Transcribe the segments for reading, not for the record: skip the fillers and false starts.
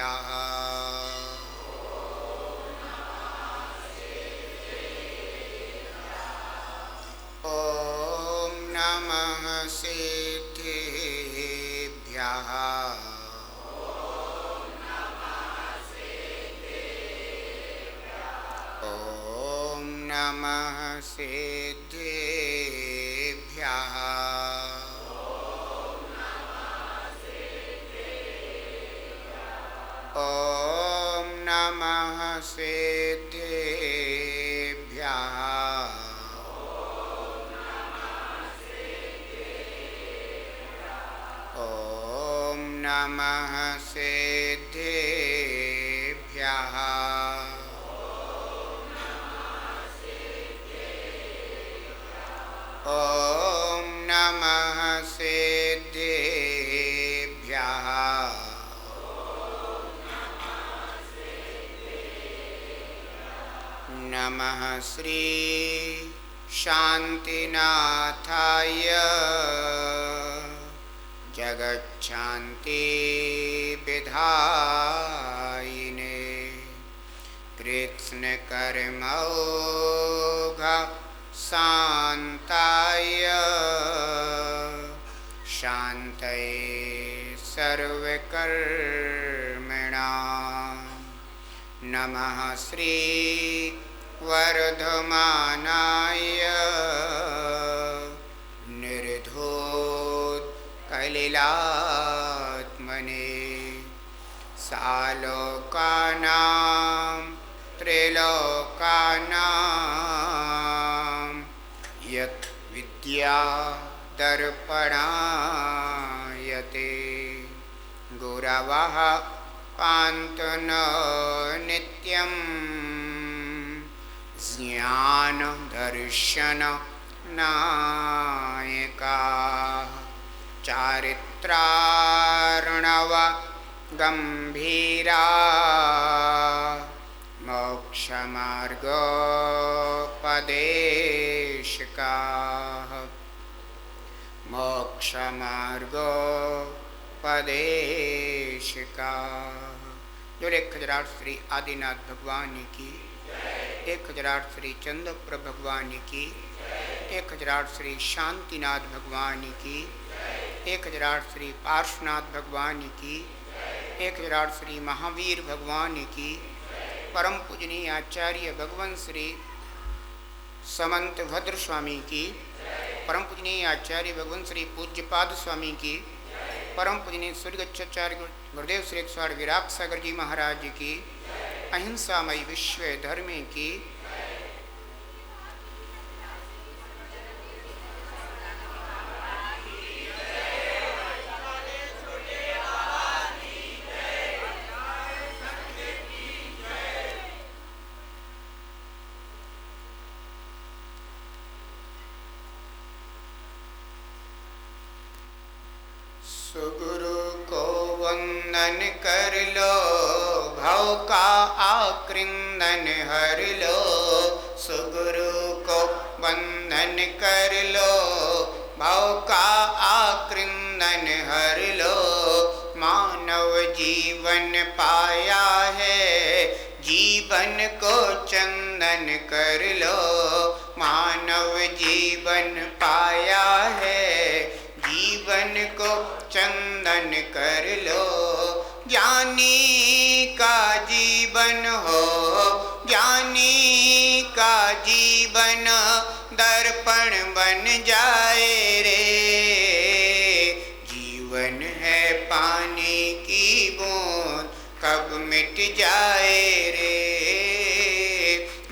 ॐ नमः सिद्धेभ्यः। ॐ नमः सिद्धेभ्यः। ॐ नमः सिद्धेभ्यः। ॐ नमः सिद्धेभ्यः। ॐ नमः सिद्धेभ्यः। नमः श्री शान्तिनाथाय जगच्छान्ति विधायिने कृत्स्नकर्मौघ शान्ताय शान्तये सर्वकर्मणां। नमः श्री वर्धमानाय निर्धूतकलिलात्मने सालोकानां त्रैलोकानां यत् विद्या दर्पणायते गुरवः पान्तु नो नित्यं ज्ञानदर्शननायकाः चारित्रार्णव गम्भीरा मोक्षमार्गोपदेशकाः मोक्षमार्गोपदेशकाः। जो 1008 श्री आदिनाथ भगवान की, 1008 श्री चंद्रप्र भगवान की, 1008 श्री शांतिनाथ भगवान की, 1008 श्री पार्श्वनाथ भगवान की, 1008 श्री महावीर भगवान की, परम पूजनीय आचार्य भगवान श्री समंत भद्र स्वामी की, परम पूजनीय आचार्य भगवान श्री पूज्यपाद स्वामी की, परम पूजनीय स्वर्गच्छाचार्य गुरुदेव श्री 108 विराग सागर जी महाराज की, अहिंसामयी विश्व धर्म की, सुगुरु को वंदन कर लो, भव का आकृंदन हर लो। सुगुरु को वंदन कर लो, भव का आकृंदन हर लो। मानव जीवन पाया है, जीवन को चंदन कर लो। मानव जीवन पाया है, जीवन को चंदन कर लो। ज्ञानी का जीवन हो, ज्ञानी का जीवन दर्पण बन जाए रे। जीवन है पानी की बूंद, कब मिट जाए रे।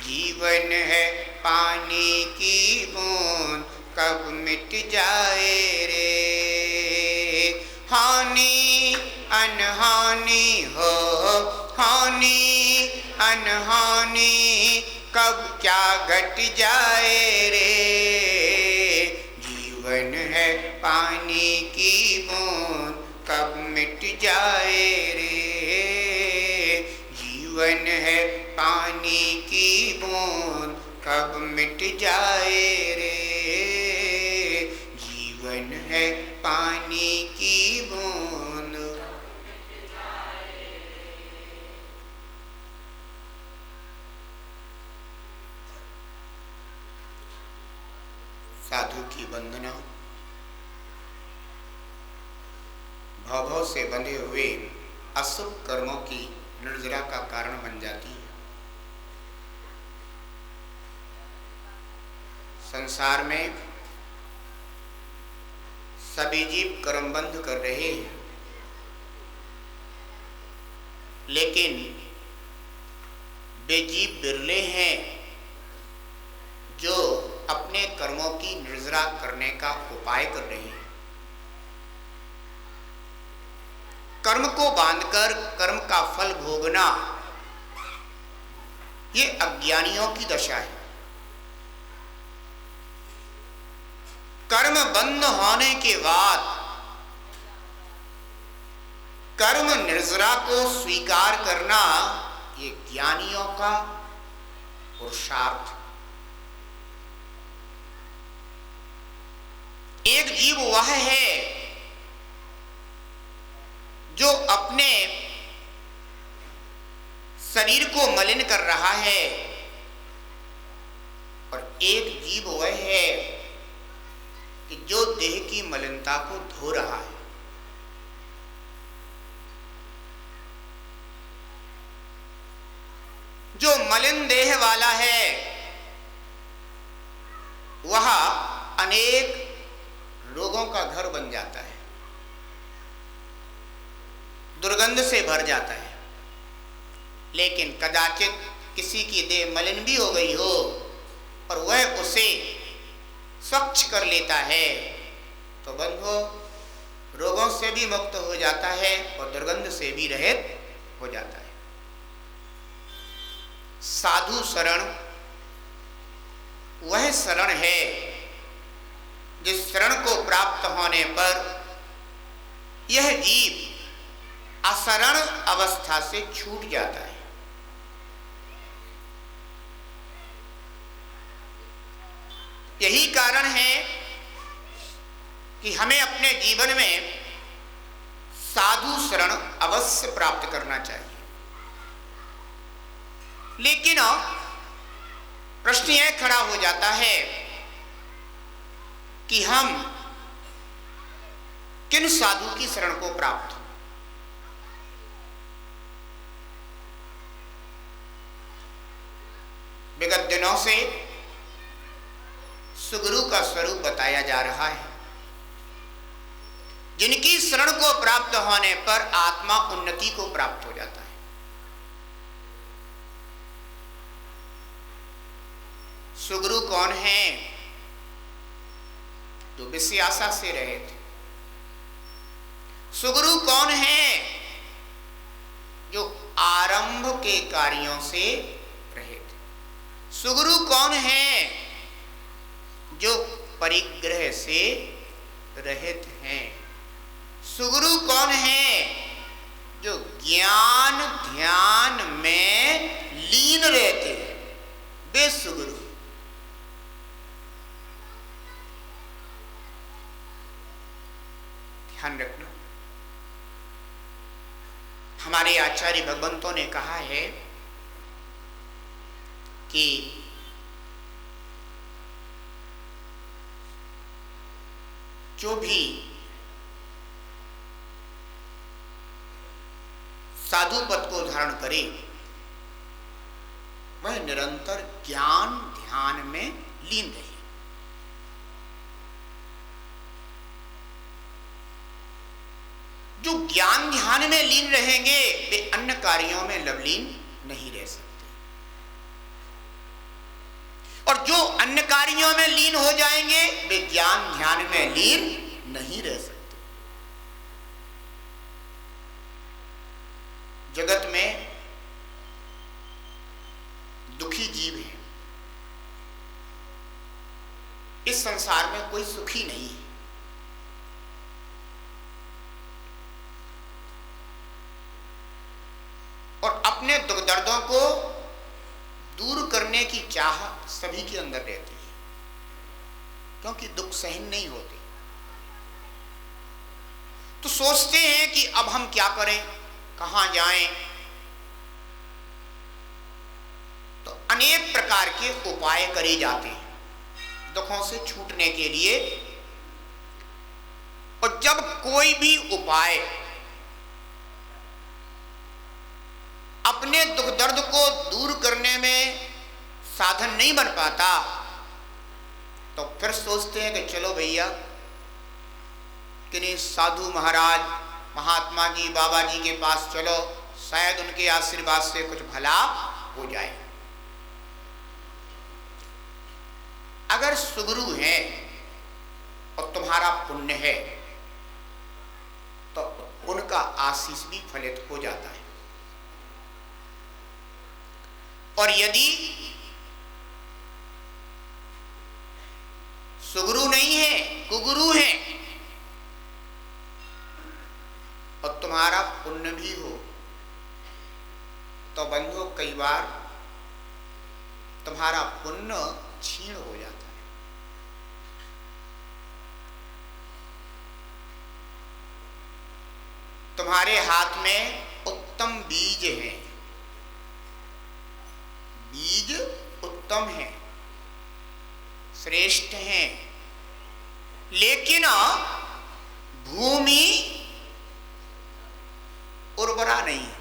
जीवन है पानी की बूंद, कब मिट जाए रे। हानि अनहानि हो, हानि अनहानि कब क्या घट जाए रे। जीवन है पानी की बूंद, कब मिट जाए रे। जीवन है पानी की बूंद, कब मिट जाए रे। जीवन है पानी की बूंद। साधु की वंदना भव से बंधे हुए अशुभ कर्मों की निर्जरा का कारण बन जाती है। संसार में सभी जीव कर्मबंध कर रहे हैं, लेकिन वे जीव बिरले हैं जो अपने कर्मों की निर्जरा करने का उपाय कर रहे हैं। कर्म को बांधकर कर्म का फल भोगना ये अज्ञानियों की दशा है। कर्म बंद होने के बाद कर्म निर्जरा को स्वीकार करना ये ज्ञानियों का पुरुषार्थ। एक जीव वह है जो अपने शरीर को मलिन कर रहा है, और एक जीव वह है कि जो देह की मलिनता को धो रहा है। जो मलिन देह वाला है वह अनेक रोगों का घर बन जाता है, दुर्गंध से भर जाता है। लेकिन कदाचित किसी की देह मलिन भी हो गई हो और वह उसे स्वच्छ कर लेता है तो बंधो रोगों से भी मुक्त हो जाता है और दुर्गंध से भी रहित हो जाता है। साधु शरण वह शरण है जिस शरण को प्राप्त होने पर यह जीव असरण अवस्था से छूट जाता है। यही कारण है कि हमें अपने जीवन में साधु शरण अवश्य प्राप्त करना चाहिए। लेकिन प्रश्न यह खड़ा हो जाता है कि हम किन साधु की शरण को प्राप्त हो। विगत दिनों से सुगुरु का स्वरूप बताया जा रहा है, जिनकी शरण को प्राप्त होने पर आत्मा उन्नति को प्राप्त हो जाता है। सुगुरु कौन है? जो विषय आशा से रहे थे। सुगुरु कौन है? जो आरंभ के कार्यों से रहे थे। सुगुरु कौन है? जो परिग्रह से रहित हैं। सुगुरु कौन है? जो ज्ञान ध्यान में लीन रहते हैं, वे सुगुरु। ध्यान रखना, हमारे आचार्य भगवंतों ने कहा है कि जो भी साधु पद को धारण करे वह निरंतर ज्ञान ध्यान में लीन रहे। जो ज्ञान ध्यान में लीन रहेंगे वे अन्य कार्यों में लवलीन नहीं रह सकते, और जो अन्य कार्यों में लीन हो जाएंगे वे ज्ञान ध्यान में लीन नहीं रह सकते। जगत में दुखी जीव है, इस संसार में कोई सुखी नहीं है। और अपने दुख दर्दों को दूर करने की चाह सभी के अंदर रहती है, क्योंकि दुख सहन नहीं होते। तो सोचते हैं कि अब हम क्या करें, कहां जाएं। तो अनेक प्रकार के उपाय करे जाते हैं, दुखों से छूटने के लिए। और जब कोई भी उपाय अपने दुख दर्द को दूर करने में साधन नहीं बन पाता, तो फिर सोचते हैं कि चलो भैया किन्हीं साधु महाराज महात्मा जी बाबा जी के पास चलो, शायद उनके आशीर्वाद से कुछ भला हो जाए। अगर सुगुरु है और तुम्हारा पुण्य है तो उनका आशीष भी फलित हो जाता है। और यदि सुगुरु नहीं है, कुगुरु है, और तुम्हारा पुण्य भी हो, तो बंधु कई बार तुम्हारा पुण्य क्षीण हो जाता है। तुम्हारे हाथ में उत्तम बीज है, बीज उत्तम है, श्रेष्ठ है, लेकिन भूमि उर्वरा नहीं है।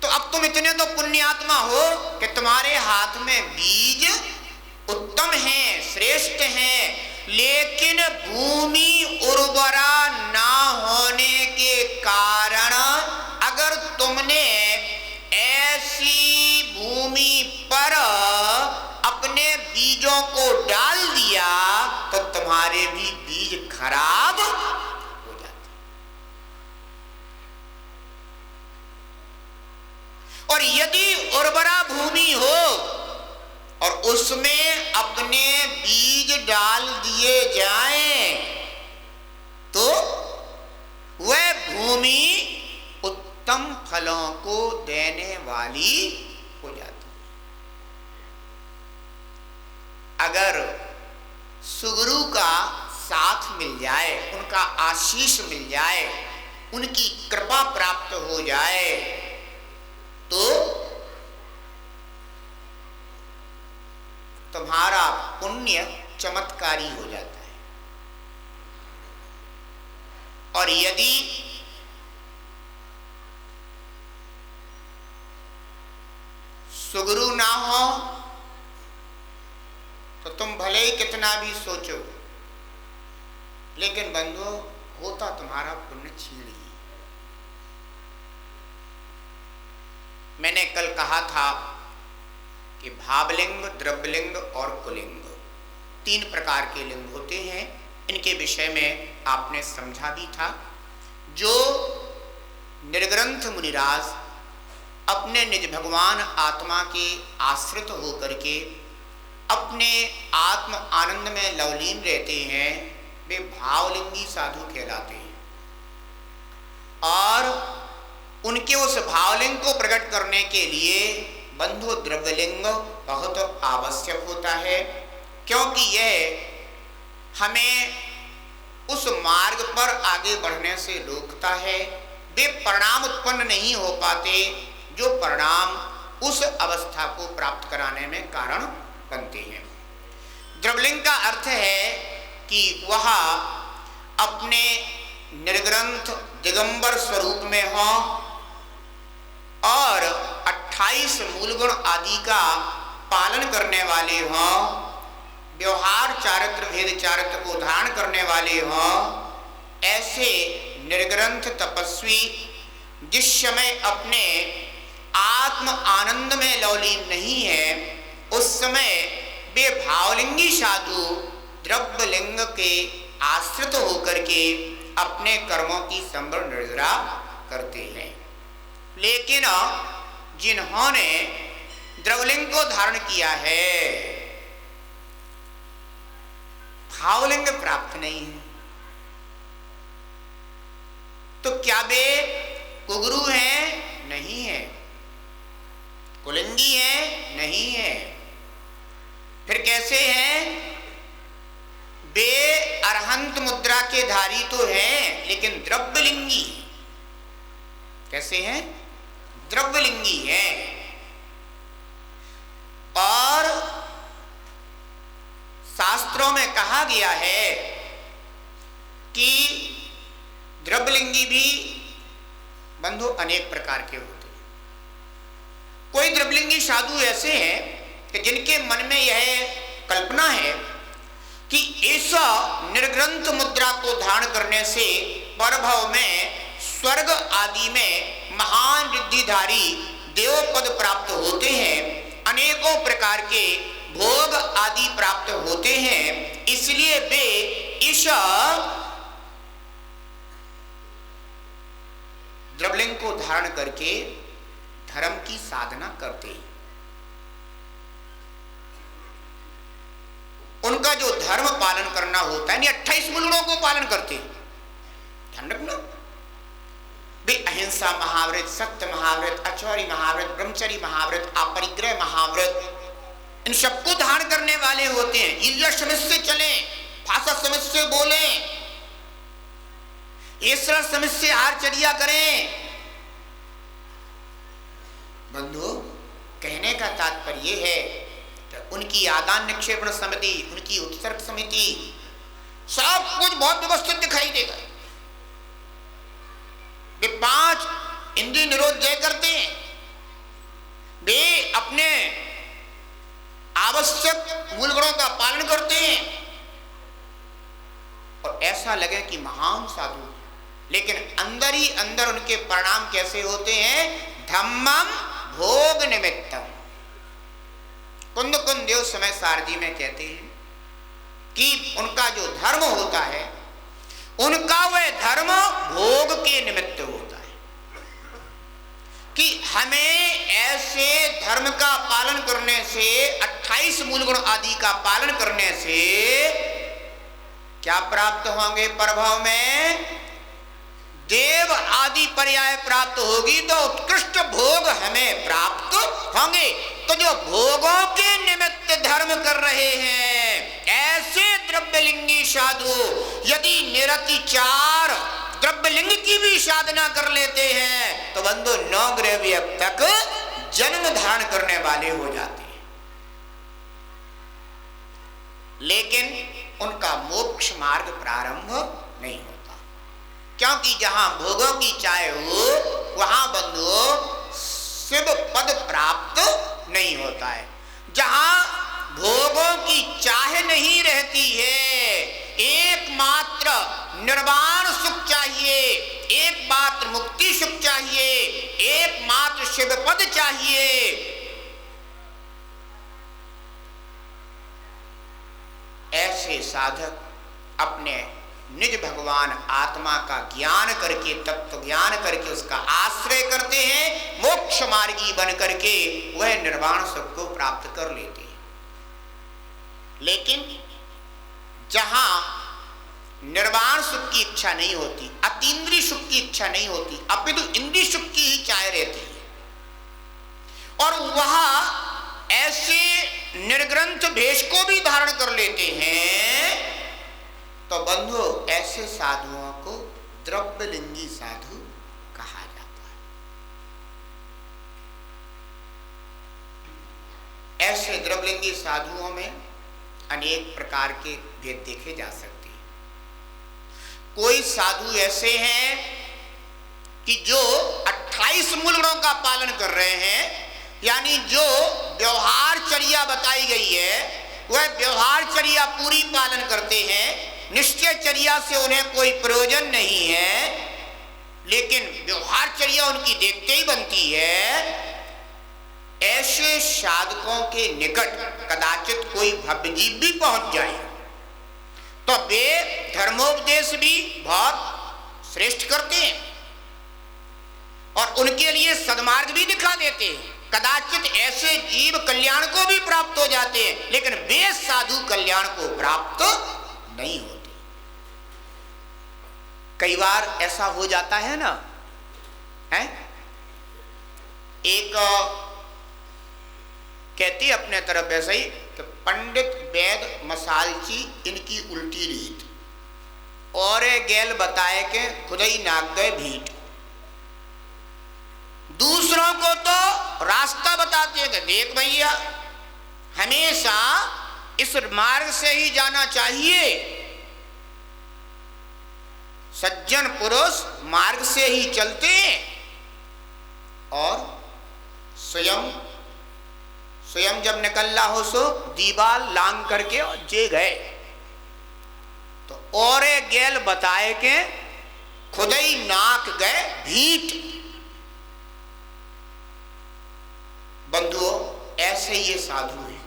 तो अब तुम इतने तो पुण्यात्मा हो कि तुम्हारे हाथ में बीज उत्तम है, श्रेष्ठ है, लेकिन भूमि उर्वरा ना होने के कारण अगर तुमने ऐसी भूमि पर अपने बीजों को डाल दिया तो तुम्हारे भी बीज खराब हो जाते। और यदि उर्वरा भूमि हो और उसमें अपने बीज डाल दिए जाएं तो वह भूमि उत्तम फलों को देने वाली हो जाती। अगर सुगुरु का साथ मिल जाए, उनका आशीष मिल जाए, उनकी कृपा प्राप्त हो जाए तो तुम्हारा पुण्य चमत्कारी हो जाता है। और यदि सुगुरु ना हो तो तुम भले ही कितना भी सोचो, लेकिन बंधु होता तुम्हारा पुण्य क्षीण ही। मैंने कल कहा था कि भावलिंग, द्रव्यलिंग और कुलिंग 3 प्रकार के लिंग होते हैं। इनके विषय में आपने समझा भी था। जो निर्ग्रंथ मुनिराज अपने निज भगवान आत्मा के आश्रित होकर के अपने आत्म आनंद में लवलीन रहते हैं, वे भावलिंगी साधु कहलाते हैं। और उनके उस भावलिंग को प्रकट करने के लिए बंधु द्रव्यलिंग बहुत आवश्यक होता है, क्योंकि यह हमें उस मार्ग पर आगे बढ़ने से रोकता है। वे परिणाम उत्पन्न नहीं हो पाते जो परिणाम उस अवस्था को प्राप्त कराने में कारण बनते हैं। द्रव्यलिंग का अर्थ है कि वह अपने निर्ग्रंथ दिगंबर स्वरूप में हो और 28 मूलगुण आदि का पालन करने वाले हों, व्यवहार चारित्र भेद चारित्र को धारण करने वाले हों। ऐसे निर्ग्रंथ तपस्वी जिस समय अपने आत्म आनंद में लवलीन नहीं है, उस समय वे भावलिंगी साधु द्रव्यलिंग के आश्रित होकर के अपने कर्मों की संपूर्ण निर्जरा करते हैं। लेकिन जिन्होंने द्रव्यलिंग को धारण किया है, भावलिंग प्राप्त नहीं है, तो क्या वे कुगुरु हैं? नहीं है। कुलिंगी है? नहीं है। फिर कैसे हैं? वे अरहंत मुद्रा के धारी तो हैं, लेकिन द्रव्यलिंगी। कैसे हैं? द्रव्यलिंगी है। और शास्त्रों में कहा गया है कि द्रव्यलिंगी भी बंधु अनेक प्रकार के होते हैं। कोई द्रव्यलिंगी साधु ऐसे हैं कि जिनके मन में यह कल्पना है कि ऐसा निर्ग्रंथ मुद्रा को धारण करने से परभव में स्वर्ग आदि में महान रिद्धिधारी देवपद प्राप्त होते हैं, अनेकों प्रकार के भोग आदि प्राप्त होते हैं, इसलिए वे इस द्रव्यलिंग को धारण करके धर्म की साधना करते हैं। उनका जो धर्म पालन करना होता है, 28 मूलगुणों को पालन करते हैं। ध्यान रखना, वे अहिंसा महाव्रत, सत्य महाव्रत, अचौरी महाव्रत, ब्रह्मचर्य महाव्रत, अपरिग्रह महाव्रत, इन सबको धारण करने वाले होते हैं। ईर्ष्या समित से चलें, भाषा समित से बोलें, ईश्वर समित से आहारचर्या करें। बंधु, कहने का तात्पर्य है कि उनकी आदान निक्षेपण समिति, उनकी उत्सर्ग समिति, सब कुछ बहुत व्यवस्थित दिखाई देगा। वे 5 इंद्रिय निरोध जय करते हैं, वे अपने आवश्यक मूल गुणों का पालन करते हैं और ऐसा लगे कि महान साधु, लेकिन अंदर ही अंदर उनके परिणाम कैसे होते हैं? धम्मम भोग निमित्तम। कुंद देव समय सारजी में कहते हैं कि उनका जो धर्म होता है, उनका वह धर्म भोग के निमित्त होता है कि हमें ऐसे धर्म का पालन करने से, 28 मूलगुण आदि का पालन करने से क्या प्राप्त होंगे? प्रभाव में देव आदि पर्याय प्राप्त होगी तो उत्कृष्ट भोग हमें प्राप्त होंगे। तो जो भोगों के निमित्त धर्म कर रहे हैं, ऐसे द्रव्यलिंगी साधु यदि निरतिचार द्रव्यलिंग की भी साधना कर लेते हैं तो बंधु 9 ग्रह तक जन्म धारण करने वाले हो जाते हैं, लेकिन उनका मोक्ष मार्ग प्रारंभ नहीं होता। क्योंकि जहां भोगों की चाह हो वहां बंधु शिव पद प्राप्त नहीं होता है। जहां भोगों की चाह नहीं रहती है, एकमात्र निर्वाण सुख चाहिए, एकमात्र मुक्ति सुख चाहिए, एकमात्र शिव पद चाहिए, ऐसे साधक अपने निज भगवान आत्मा का ज्ञान करके, तत्व ज्ञान करके उसका आश्रय करते हैं, मोक्ष मार्गी बन करके वह निर्वाण सुख को प्राप्त कर लेते हैं। लेकिन जहां निर्वाण सुख की इच्छा नहीं होती, अतीन्द्रिय सुख की इच्छा नहीं होती, अपितु इंद्रिय सुख की ही चाह रहती है, और वह ऐसे निर्ग्रंथ भेष को भी धारण कर लेते हैं, तो बंधु ऐसे साधुओं को द्रव्यलिंगी साधु कहा जाता है। ऐसे द्रव्यलिंगी साधुओं में अनेक प्रकार के भेद देखे जा सकते हैं। कोई साधु ऐसे हैं कि जो 28 मूल गुणों का पालन कर रहे हैं, यानी जो व्यवहारचर्या बताई गई है वह व्यवहारचर्या पूरी पालन करते हैं, निश्चयचर्या से उन्हें कोई प्रयोजन नहीं है, लेकिन व्यवहारचर्या उनकी देखते ही बनती है। ऐसे साधकों के निकट कदाचित कोई भव्य जीव भी पहुंच जाए तो वे धर्मोपदेश भी बहुत श्रेष्ठ करते हैं और उनके लिए सद्मार्ग भी दिखा देते हैं। कदाचित ऐसे जीव कल्याण को भी प्राप्त हो जाते हैं, लेकिन वे साधु कल्याण को प्राप्त नहीं होते। कई बार ऐसा हो जाता है ना, है? एक कहती अपने तरफ ऐसा ही कि पंडित वैद मसालची इनकी उल्टी रीत, और गैल बताए के खुदाई नाक गए भीट। दूसरों को तो रास्ता बताते हैं कि देख भैया, हमेशा इस मार्ग से ही जाना चाहिए। सज्जन पुरुष मार्ग से ही चलते हैं और स्वयं जब निकलना हो सो दीवाल लांग करके और जे गए तो और गेल बताए के खुद ही नाक गए भीट। बंधुओं, ऐसे ये साधु है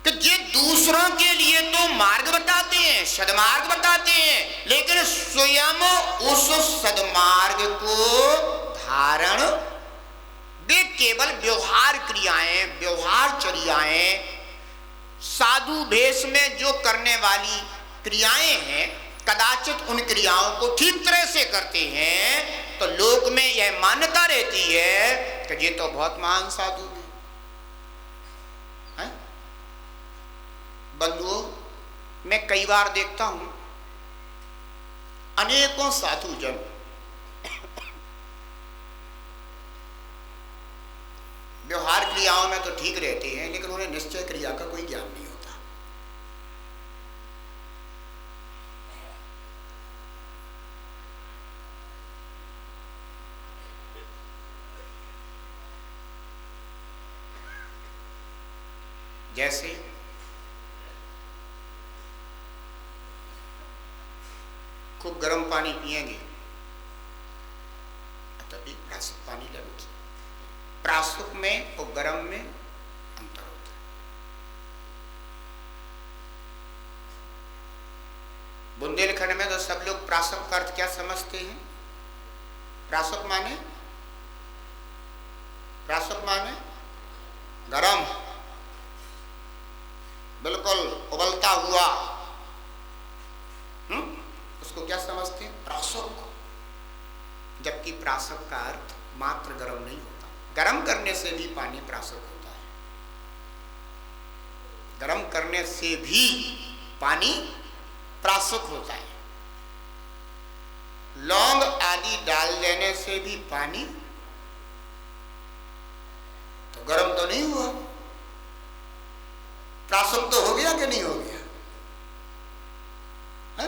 कि ये दूसरों के लिए तो मार्ग बताते हैं, सदमार्ग बताते हैं, लेकिन स्वयं उस सदमार्ग को धारण वे केवल व्यवहार क्रियाएं, व्यवहार चर्याएं, साधु भेष में जो करने वाली क्रियाएं हैं, कदाचित उन क्रियाओं को ठीक तरह से करते हैं तो लोक में यह मान्यता रहती है कि ये तो बहुत महान साधु है। बंधुओं, मैं कई बार देखता हूं अनेकों साधु जन व्यवहार क्रियाओं में तो ठीक रहते हैं, लेकिन उन्हें निश्चय क्रिया का कोई ज्ञान नहीं होता। जैसे खूब गर्म पानी पिएंगे तभी प्रासुक पानी लेना। प्रासुक में और गर्म में अंतर होता है। बुंदेलखंड में तो सब लोग प्रासुक का अर्थ क्या समझते हैं? प्रासुक माने गरम, बिल्कुल उबलता हुआ, उसको क्या समझते हैं? प्रासुक। जबकि प्रासुक का अर्थ मात्र गर्म नहीं होता, गर्म करने से भी पानी प्रासुक होता है। गर्म करने से भी पानी प्रासुक होता है। लौंग आदि डाल देने से भी पानी तो गर्म तो नहीं हुआ, प्रासुक तो हो गया कि नहीं हो गया? है?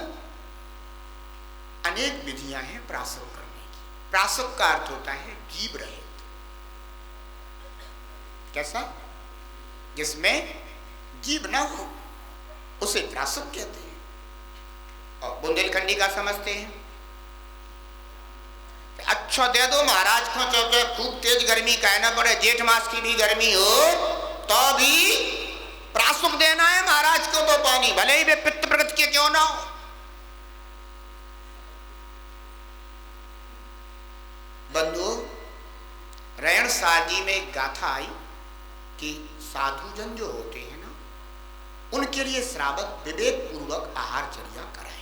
अनेक विधियां हैं प्रासुक करने की। प्रासुक का अर्थ होता है जीव रहित। कैसा? जिसमें जीव ना हो उसे प्रासुक कहते हैं। और बुंदेलखंडी का समझते हैं, अच्छा दे दो महाराज को, चौके खूब तेज गर्मी कहना पड़े, जेठ मास की भी गर्मी हो तो भी प्रासुक देना है महाराज को तो पानी, भले ही वे पित्त प्रकृति के क्यों ना हो। बंधु, रैण शादी में एक गाथा आई कि साधुजन जो होते हैं ना, उनके लिए श्रावक विवेक पूर्वक आहारचर्या कराए।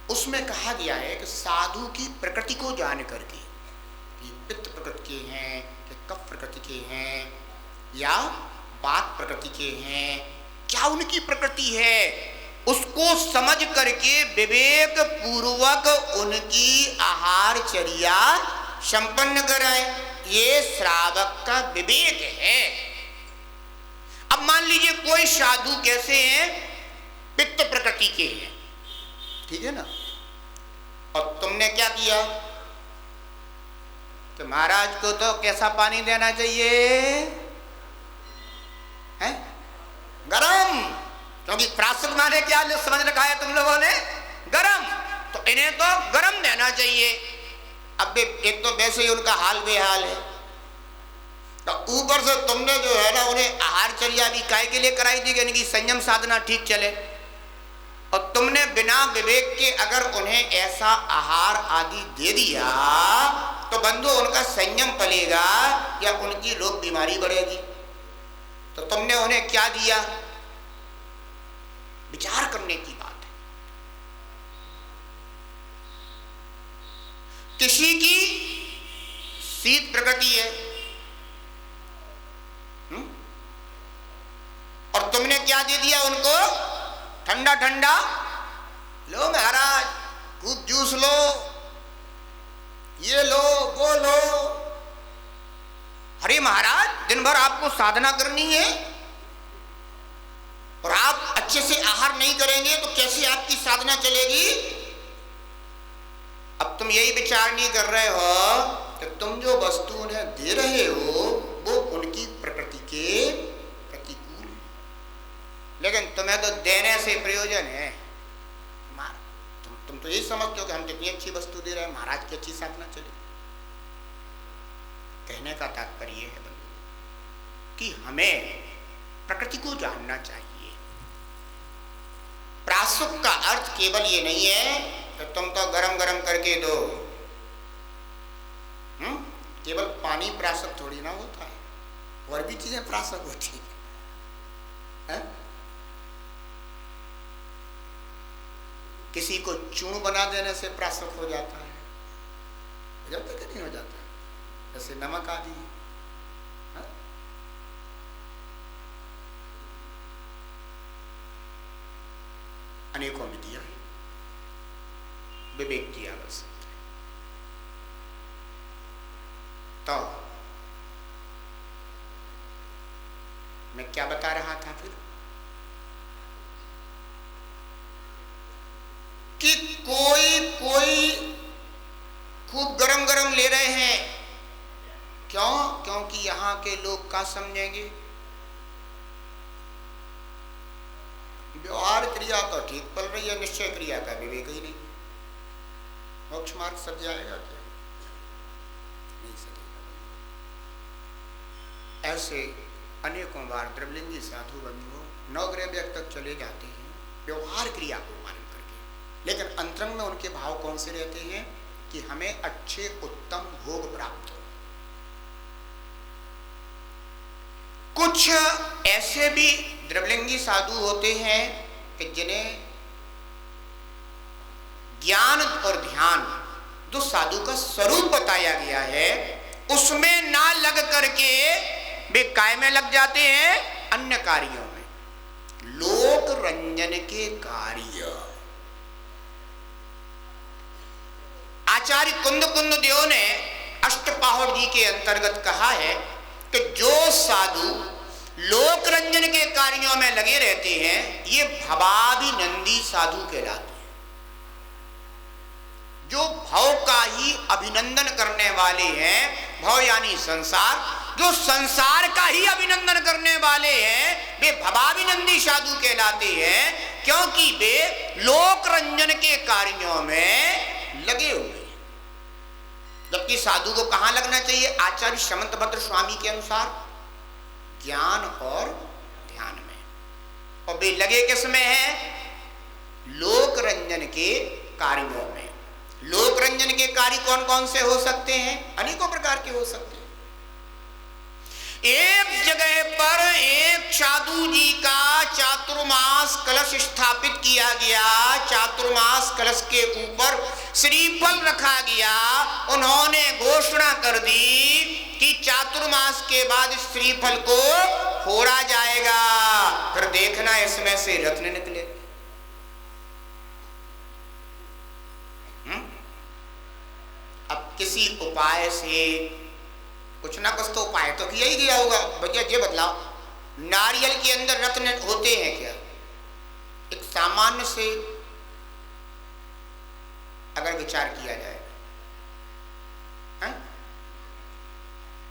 उसमें कहा गया है कि साधु की प्रकृति को जान करके कि पित्त प्रकृति के हैं कि कफ प्रकृति के हैं या वात प्रकृति के हैं, क्या उनकी प्रकृति है, उसको समझ करके विवेक पूर्वक उनकी आहारचर्या संपन्न कराएं। ये श्रावक का विवेक है। अब मान लीजिए कोई साधु कैसे हैं? पित्त प्रकृति के हैं, ठीक है ना, और तुमने क्या किया कि महाराज को तो कैसा पानी देना चाहिए? है गरम, क्योंकि प्रासुक माने क्या समझ रखा है तुम लोगों ने? गरम, तो इन्हें तो गरम देना चाहिए। अब एक तो वैसे ही उनका हाल बेहाल है, तो ऊपर से तुमने जो है ना उन्हें आहारचर्या भी काय के लिए कराई थी कि इनकी संयम साधना ठीक चले, और तुमने बिना विवेक के अगर उन्हें ऐसा आहार आदि दे दिया तो बंधु उनका संयम पलेगा या उनकी रोग बीमारी बढ़ेगी। तो तुमने उन्हें क्या दिया? विचार करने की बात है। किसी की शीत प्रकृति है और तुमने क्या दे दिया उनको? ठंडा ठंडा, लो महाराज खूब जूस लो, ये लो वो लो। अरे महाराज दिन भर आपको साधना करनी है, और आप अच्छे से आहार नहीं करेंगे तो कैसे आपकी साधना चलेगी? अब तुम यही विचार नहीं कर रहे हो कि तुम जो वस्तु उन्हें दे रहे हो वो उनकी प्रकृति के प्रतिकूल है, लेकिन तुम्हें तो देने से प्रयोजन है। तुम तो यही समझते हो कि हम कितनी अच्छी वस्तु दे रहे हैं, महाराज की अच्छी साधना चलेगी। कहने का तात्पर्य है कि हमें प्रकृति को जानना चाहिए। प्रासुक का अर्थ केवल ये नहीं है कि तुम तो गरम गरम करके दो। केवल पानी प्रासुक थोड़ी ना होता है, और भी चीजें प्रासुक होती है। किसी को चूर्ण बना देने से प्रासुक हो जाता है, हो जाता है कि नहीं हो जाता? जैसे नमक आदि। अनेकों विधियां विवेक की आवश्यकता है। तो मैं क्या बता रहा था फिर कि कोई खूब गरम गरम ले रहे हैं। क्यों? क्योंकि यहां के लोग क्या समझेंगे? व्यवहार क्रिया तो ठीक पल रही है, निश्चय क्रिया का विवेक ही नहीं। मोक्ष मार्ग सज जाएगा क्या? नहीं सजेगा। ऐसे अनेकों बार द्रव्यलिंगी साधु बंधु नवग्रह व्यक्त तक चले जाते हैं व्यवहार क्रिया को मान करके, लेकिन अंतरंग में उनके भाव कौन से रहते हैं कि हमें अच्छे उत्तम भोग प्राप्त हो। कुछ ऐसे भी द्रव्यलिंगी साधु होते हैं कि जिन्हें ज्ञान और ध्यान जो साधु का स्वरूप बताया गया है उसमें ना लग करके वे काय में लग जाते हैं, अन्य कार्यों में, लोक रंजन के कार्य। आचार्य कुंद देव ने अष्टपाहुड़ जी के अंतर्गत कहा है कि जो साधु लोक रंजन के कार्यों में लगे रहते हैं ये भवाभिनंदी साधु कहलाते हैं। जो भव का ही अभिनंदन करने वाले हैं, भव यानी संसार, जो संसार का ही अभिनंदन करने वाले हैं वे भवाभिनंदी साधु कहलाते हैं, क्योंकि वे लोक रंजन के कार्यों में लगे हुए हैं। जबकि साधु को कहां लगना चाहिए? आचार्य समंत भद्र स्वामी के अनुसार ज्ञान और ध्यान में। और वे लगे किस में है? लोक रंजन के कार्यों में। लोक रंजन के कार्य कौन कौन से हो सकते हैं? अनेकों प्रकार के हो सकते हैं। एक जगह पर एक साधु जी का चातुर्मास कलश स्थापित किया गया। चातुर्मास कलश के ऊपर श्रीफल रखा गया। उन्होंने घोषणा कर दी कि चातुर्मास के बाद श्रीफल को फोड़ा जाएगा, फिर देखना इसमें से रत्न निकले। अब किसी उपाय से कुछ ना कुछ तो उपाय तो किया ही गया होगा। भैया ये बतलाओ, नारियल के अंदर रत्न होते हैं क्या? एक सामान्य से अगर विचार किया जाए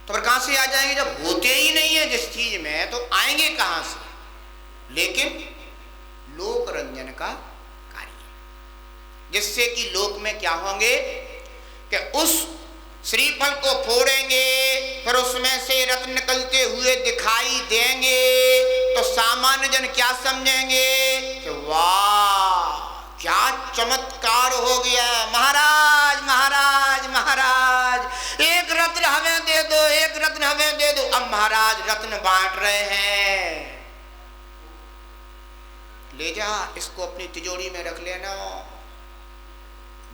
तो फिर कहां से आ जाएंगे? जब होते ही नहीं है जिस चीज में तो आएंगे कहां से? लेकिन लोक रंजन का कार्य, जिससे कि लोक में क्या होंगे कि उस श्रीफल को फोड़ेंगे, फिर उसमें से रत्न निकलते हुए दिखाई देंगे तो सामान्य जन क्या समझेंगे कि वाह क्या चमत्कार हो गया, महाराज महाराज महाराज एक रत्न हमें दे दो, एक रत्न हमें दे दो। अब महाराज रत्न बांट रहे हैं, ले जा इसको अपनी तिजोरी में रख लेना।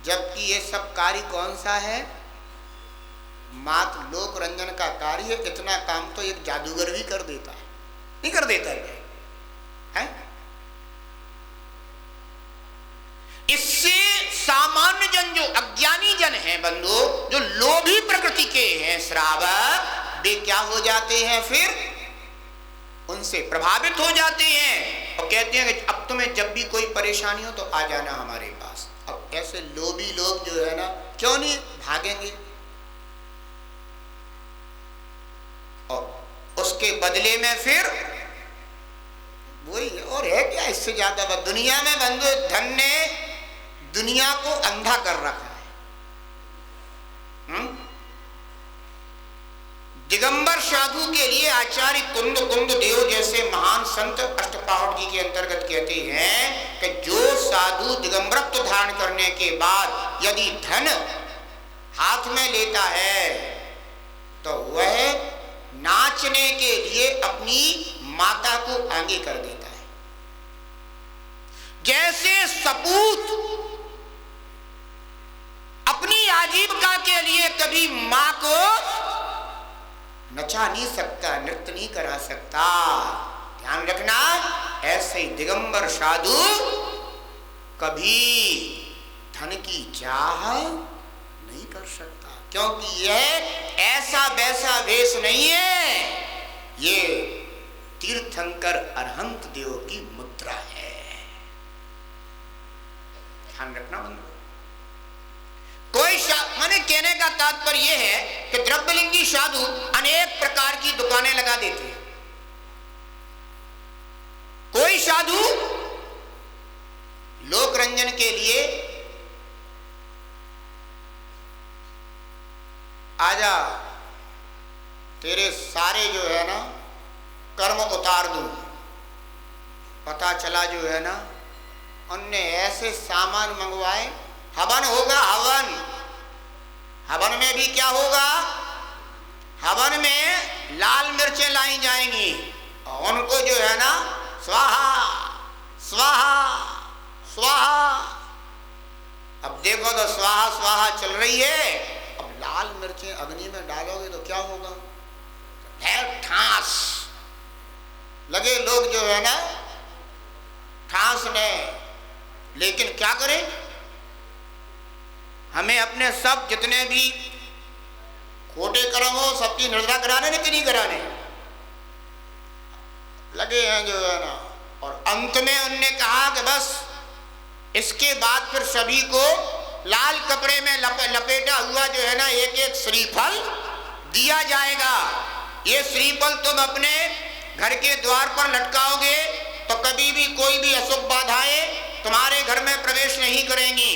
जबकि ये सब कार्य कौन सा है? मात्र लोक रंजन का कार्य। इतना काम तो एक जादूगर भी कर देता है, नहीं कर देता है? इससे सामान्य जन जो अज्ञानी जन हैं बंधु, जो लोभी प्रकृति के हैं श्रावक, वे क्या हो जाते हैं? फिर उनसे प्रभावित हो जाते हैं और कहते हैं कि अब तुम्हें जब भी कोई परेशानी हो तो आ जाना हमारे पास। अब ऐसे लोभी लोग जो है ना, क्यों नहीं भागेंगे? और उसके बदले में फिर वही, और है क्या इससे ज्यादा? दुनिया में बंधु धन ने दुनिया को अंधा कर रखा है। दिगंबर साधु के लिए आचार्य कुंद कुंद देव जैसे महान संत अष्टपाहट जी के अंतर्गत कहते हैं कि जो साधु दिगंबरत्व धारण करने के बाद यदि धन हाथ में लेता है तो वह नाचने के लिए अपनी माता को आगे कर देता है। जैसे सपूत अपनी आजीविका के लिए कभी मां को नचा नहीं सकता, नृत्य नहीं करा सकता, ध्यान रखना, ऐसे ही दिगंबर साधु कभी धन की चाह नहीं कर सकता, क्योंकि यह ऐसा वैसा वेश नहीं है, ये तीर्थंकर अरहंत देव की मुद्रा है। ध्यान रखना बंधु। कोई माने कहने का तात्पर्य यह है कि द्रव्यलिंगी साधु अनेक प्रकार की दुकानें लगा देते हैं। कोई साधु लोक रंजन के लिए आजा तेरे सारे जो है ना कर्म उतार दूं, पता चला जो है ना उनने ऐसे सामान मंगवाए, हवन होगा, हवन, हवन में भी क्या होगा? हवन में लाल मिर्चें लाई जाएंगी और उनको जो है ना स्वाहा स्वाहा स्वाहा। अब देखो तो स्वाहा स्वाहा चल रही है, अब लाल मिर्चें अग्नि में डालोगे तो क्या होगा? ठास लगे लोग जो है ना ठास ने, लेकिन क्या करें? हमें अपने सब जितने भी खोटे कर्म हो सबकी निर्जा कराने कि नहीं कराने लगे हैं जो है ना। और अंत में उनने कहा कि बस इसके बाद फिर सभी को लाल कपड़े में लपेटा हुआ जो है ना एक एक श्रीफल दिया जाएगा। ये श्रीफल तुम अपने घर के द्वार पर लटकाओगे तो कभी भी कोई भी अशुभ बाधाएं तुम्हारे घर में प्रवेश नहीं करेंगी।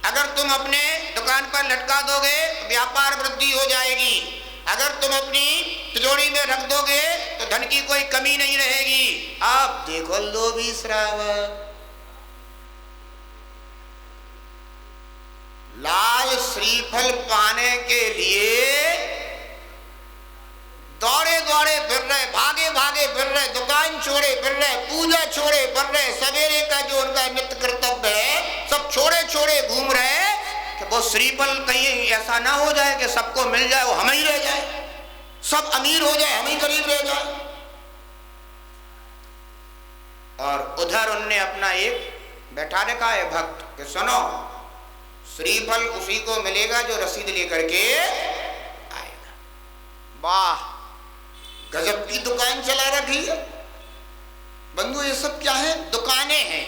अगर तुम अपने दुकान पर लटका दोगे तो व्यापार वृद्धि हो जाएगी। अगर तुम अपनी तिजोरी में रख दोगे तो धन की कोई कमी नहीं रहेगी। आप देखो लोभी श्रावक लाल श्रीफल पाने के लिए दौड़े दौड़े फिर रहे, भागे भागे फिर रहे, दुकान छोड़े फिर रहे, पूजा छोड़े फिर रहे, सवेरे का जो उनका नित्य कर्तव्य है सब छोड़े छोड़े घूम रहे कि वो श्रीफल कहीं ऐसा ना हो जाए कि सबको मिल जाए, वो हम ही रह जाए, सब अमीर हो जाए, हम ही गरीब रह जाए। और उधर उनने अपना एक बैठा रखा है भक्त कि सुनो श्रीफल उसी को मिलेगा जो रसीद लेकर के आएगा। वाह, गजब की दुकान चला रखी है बंधु। ये सब क्या है? दुकानें हैं।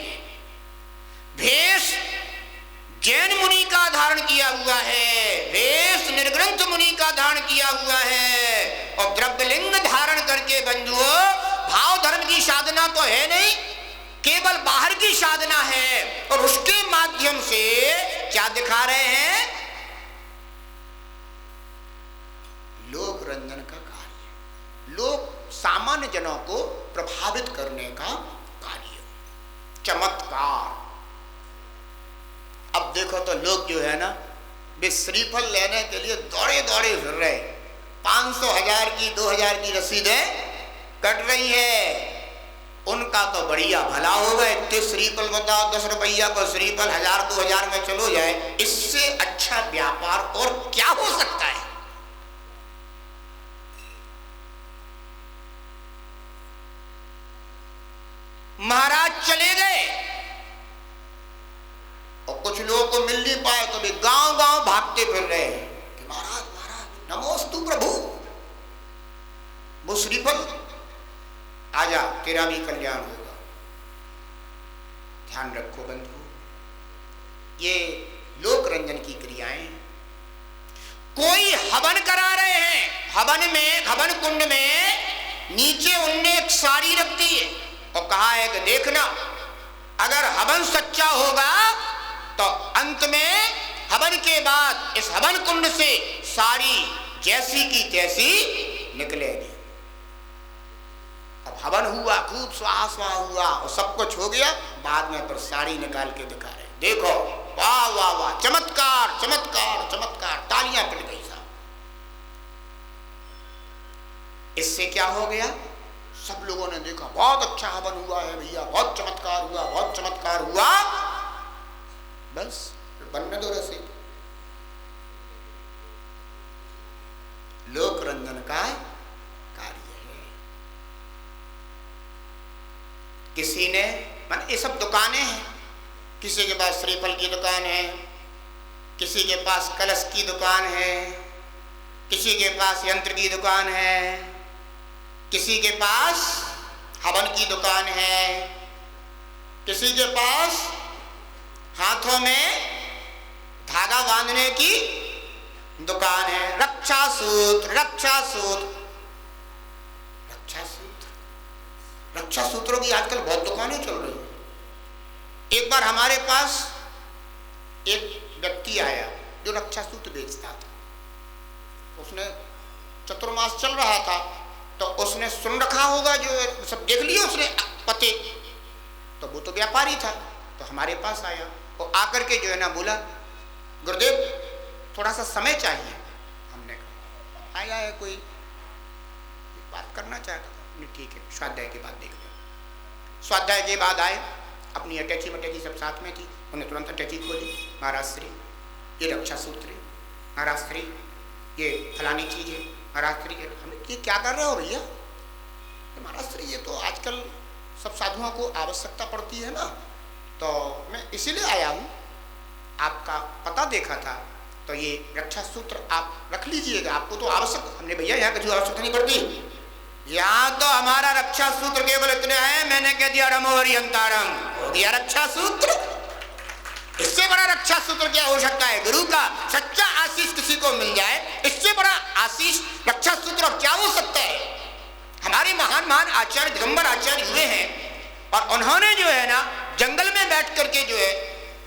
भेष जैन मुनि का धारण किया हुआ है, वेश निर्ग्रंथ मुनि का धारण किया हुआ है, और द्रव्यलिंग धारण करके बंधुओं भाव धर्म की साधना तो है नहीं, केवल बाहर की साधना है। और उसके माध्यम से क्या दिखा रहे हैं? लोक रंजन का कार्य, लोक सामान्य जनों को प्रभावित करने का कार्य, चमत्कार। अब देखो तो लोग जो है ना वे श्रीफल लेने के लिए दौड़े दौड़े फिर रहे, 500 1000 की 2000 की रसीदें कट रही है। उनका तो बढ़िया भला होगा, इतने श्रीफल बताओ, 10 रुपया को श्रीफल 1000 2000 में चलो जाए, इससे अच्छा व्यापार और क्या हो सकता है? महाराज चले गए और कुछ लोगों को मिल नहीं पाए तो भी गांव गांव भागते फिर रहे कि महाराज महाराज नमोस्तु प्रभु। वो श्रीफल आजा तेरा भी कल्याण होगा। ध्यान रखो बंधु, ये लोक रंजन की क्रियाएं। कोई हवन करा रहे हैं, हवन कुंड में नीचे उनने एक साड़ी रख दी है और कहा है कि देखना, अगर हवन सच्चा होगा तो अंत में हवन के बाद इस हवन कुंड से साड़ी जैसी की तैसी निकलेगी। अब हवन हुआ, खूब स्वाहा स्वाहा हुआ और सब कुछ हो गया, बाद में पर साड़ी निकाल के दिखा रहे, देखो वाह वाह वाह, चमत्कार चमत्कार चमत्कार, तालियां पड़ गई साहब। इससे क्या हो गया, सब लोगों ने देखा बहुत अच्छा हवन हुआ है भैया, बहुत चमत्कार हुआ, बहुत चमत्कार हुआ, बस बनने दो रसीद। लोक रंजन का कार्य है। किसी ने, मान ये सब दुकानें हैं, किसी के पास श्रीफल की दुकान है, किसी के पास कलश की दुकान है, किसी के पास यंत्र की दुकान है, किसी के पास हवन की दुकान है, किसी के पास हाथों में धागा बांधने की दुकान है, रक्षा सूत्र रक्षा सूत्र रक्षा सूत्र रक्षा सूत्रों की आजकल बहुत दुकानें चल रही हैं। एक बार हमारे पास एक व्यक्ति आया जो रक्षा सूत्र बेचता था। उसने चतुर्मास चल रहा था तो उसने सुन रखा होगा, जो सब देख लिया उसने पते, तो वो तो व्यापारी था, तो हमारे पास आया और आकर के जो है ना बोला, गुरुदेव थोड़ा सा समय चाहिए। हमने कहा आया है कोई बात करना चाहता था, ठीक है स्वाध्याय के बाद देख लो। स्वाध्याय के बाद आए, अपनी अटैची मटैची सब साथ में थी, उन्हें तुरंत अटैची खोली, महाराज श्री ये रक्षा सूत्र है, महाराज श्री ये फलानी चीज है, महाराज श्री हम ये क्या कर रहे हो भैया? महाराज श्री ये तो आजकल सब साधुओं को आवश्यकता पड़ती है ना, तो मैं इसीलिए आया हूँ, आपका पता देखा था, तो ये रक्षा सूत्र आप रख लीजिएगा, आपको तो आवश्यक। हमने भैया यहाँ कुछ आवश्यकता नहीं पड़ती, यहाँ तो हमारा रक्षा सूत्र केवल इतने हैं, मैंने कह दिया रमोहरि अंतारम, हो गया रक्षा सूत्र। इससे बड़ा रक्षा सूत्र क्या हो सकता है? गुरु का सच्चा आशीष किसी को मिल जाए, इससे बड़ा आशीष रक्षा सूत्र क्या हो सकता है? हमारे महान महान आचार्य दिगंबर आचार्य हुए हैं और उन्होंने जो है ना जंगल में बैठ करके जो है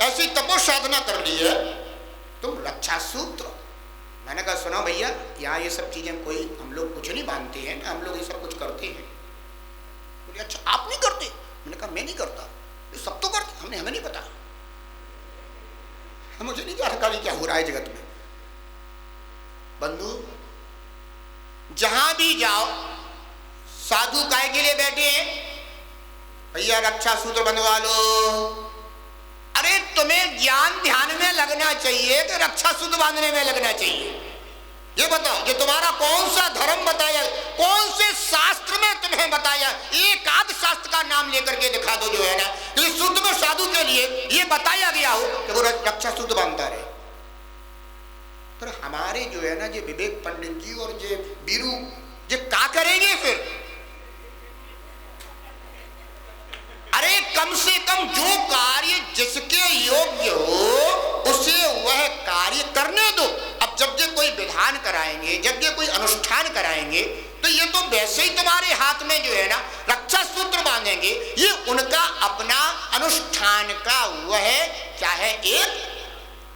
ऐसी तपो साधना कर ली है, तुम रक्षा सूत्र। मैंने कहा सुनो भैया, यहाँ ये सब चीजें कोई हम लोग कुछ नहीं मानते हैं, हम लोग ये सब कुछ करते हैं। बोले अच्छा आप नहीं करते? मैंने कहा मैं नहीं करता, ये सब तो करते, हमें नहीं पता, मुझे नहीं जानकारी क्या हो रहा है जगत में। बंधु जहां भी जाओ, साधु काय के लिए बैठे हैं, भैया रक्षा सूत्र बंधवा लो। अरे तुम्हें ज्ञान ध्यान में लगना चाहिए कि रक्षा सूत्र बांधने में लगना चाहिए? ये बताओ, ये तुम्हारा कौन सा धर्म बताया, कौन से शास्त्र में तुम्हें बताया? एक आध शास्त्र का नाम लेकर के दिखा दो जो है ना, ये शुद्ध में साधु के लिए ये बताया गया हो कि वो रक्षा सूत्र बांधता रहे। तो हमारे जो है ना ये विवेक पंडित जी और ये बीरू ये क्या करेंगे फिर? अरे कम से कम जो कार्य जिसके योग्य हो उसे वह कार्य करने दो। अब जब ये कोई विधान कराएंगे, जब ये कोई अनुष्ठान कराएंगे, तो ये तो वैसे ही तुम्हारे हाथ में जो है ना रक्षा सूत्र बांधेंगे, ये उनका अपना अनुष्ठान का वह क्या है, एक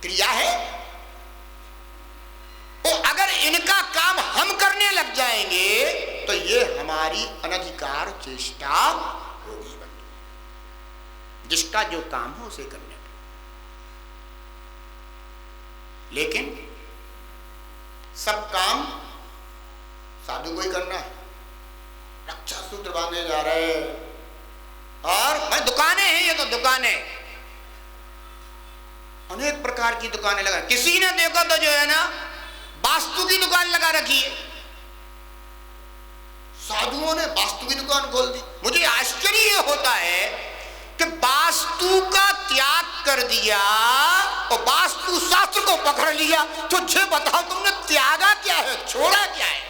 क्रिया है। तो अगर इनका काम हम करने लग जाएंगे तो ये हमारी अनधिकार चेष्टा होगी। जिसका जो काम हो उसे करने दो। लेकिन सब काम साधु को ही करना है, रक्षा सूत्र बांधे जा रहे हैं। और भाई दुकानें हैं, ये तो दुकानें अनेक प्रकार की दुकानें लगा, किसी ने देखो तो जो है ना वास्तु की दुकान लगा रखी है, साधुओं ने वास्तु की दुकान खोल दी। मुझे आश्चर्य होता है कि वास्तु का त्याग कर दिया और वास्तु शास्त्र को पकड़ लिया, तो मुझे बताओ तुमने त्यागा क्या है, छोड़ा क्या है?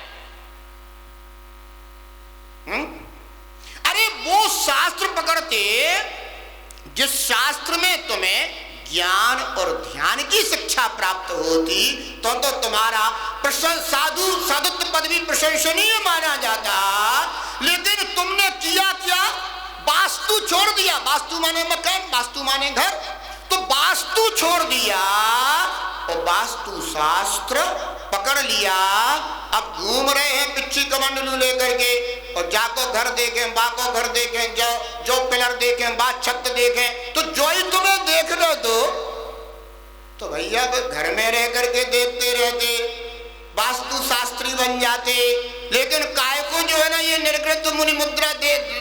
जिस शास्त्र में तुम्हें ज्ञान और ध्यान की शिक्षा प्राप्त होती तो तुम्हारा साधु साधुत्व पद भी प्रशंसनीय माना जाता, लेकिन तुमने किया क्या? वास्तु छोड़ दिया। वास्तु माने मकान, वास्तु माने घर, तो वास्तु छोड़ दिया और वास्तु शास्त्र पकड़ लिया। अब घूम रहे हैं पिच्ची कमंडलू लेकर के, और जाको घर देखें, बाको घर देखें, जो पिलर देखें, बा छत देखें, तो जो ही तुम्हें देखना तो भैया घर में रह करके देखते रहते, वास्तु शास्त्री बन जाते। लेकिन काय को जो है ना ये निर्कृत मुनि मुद्रा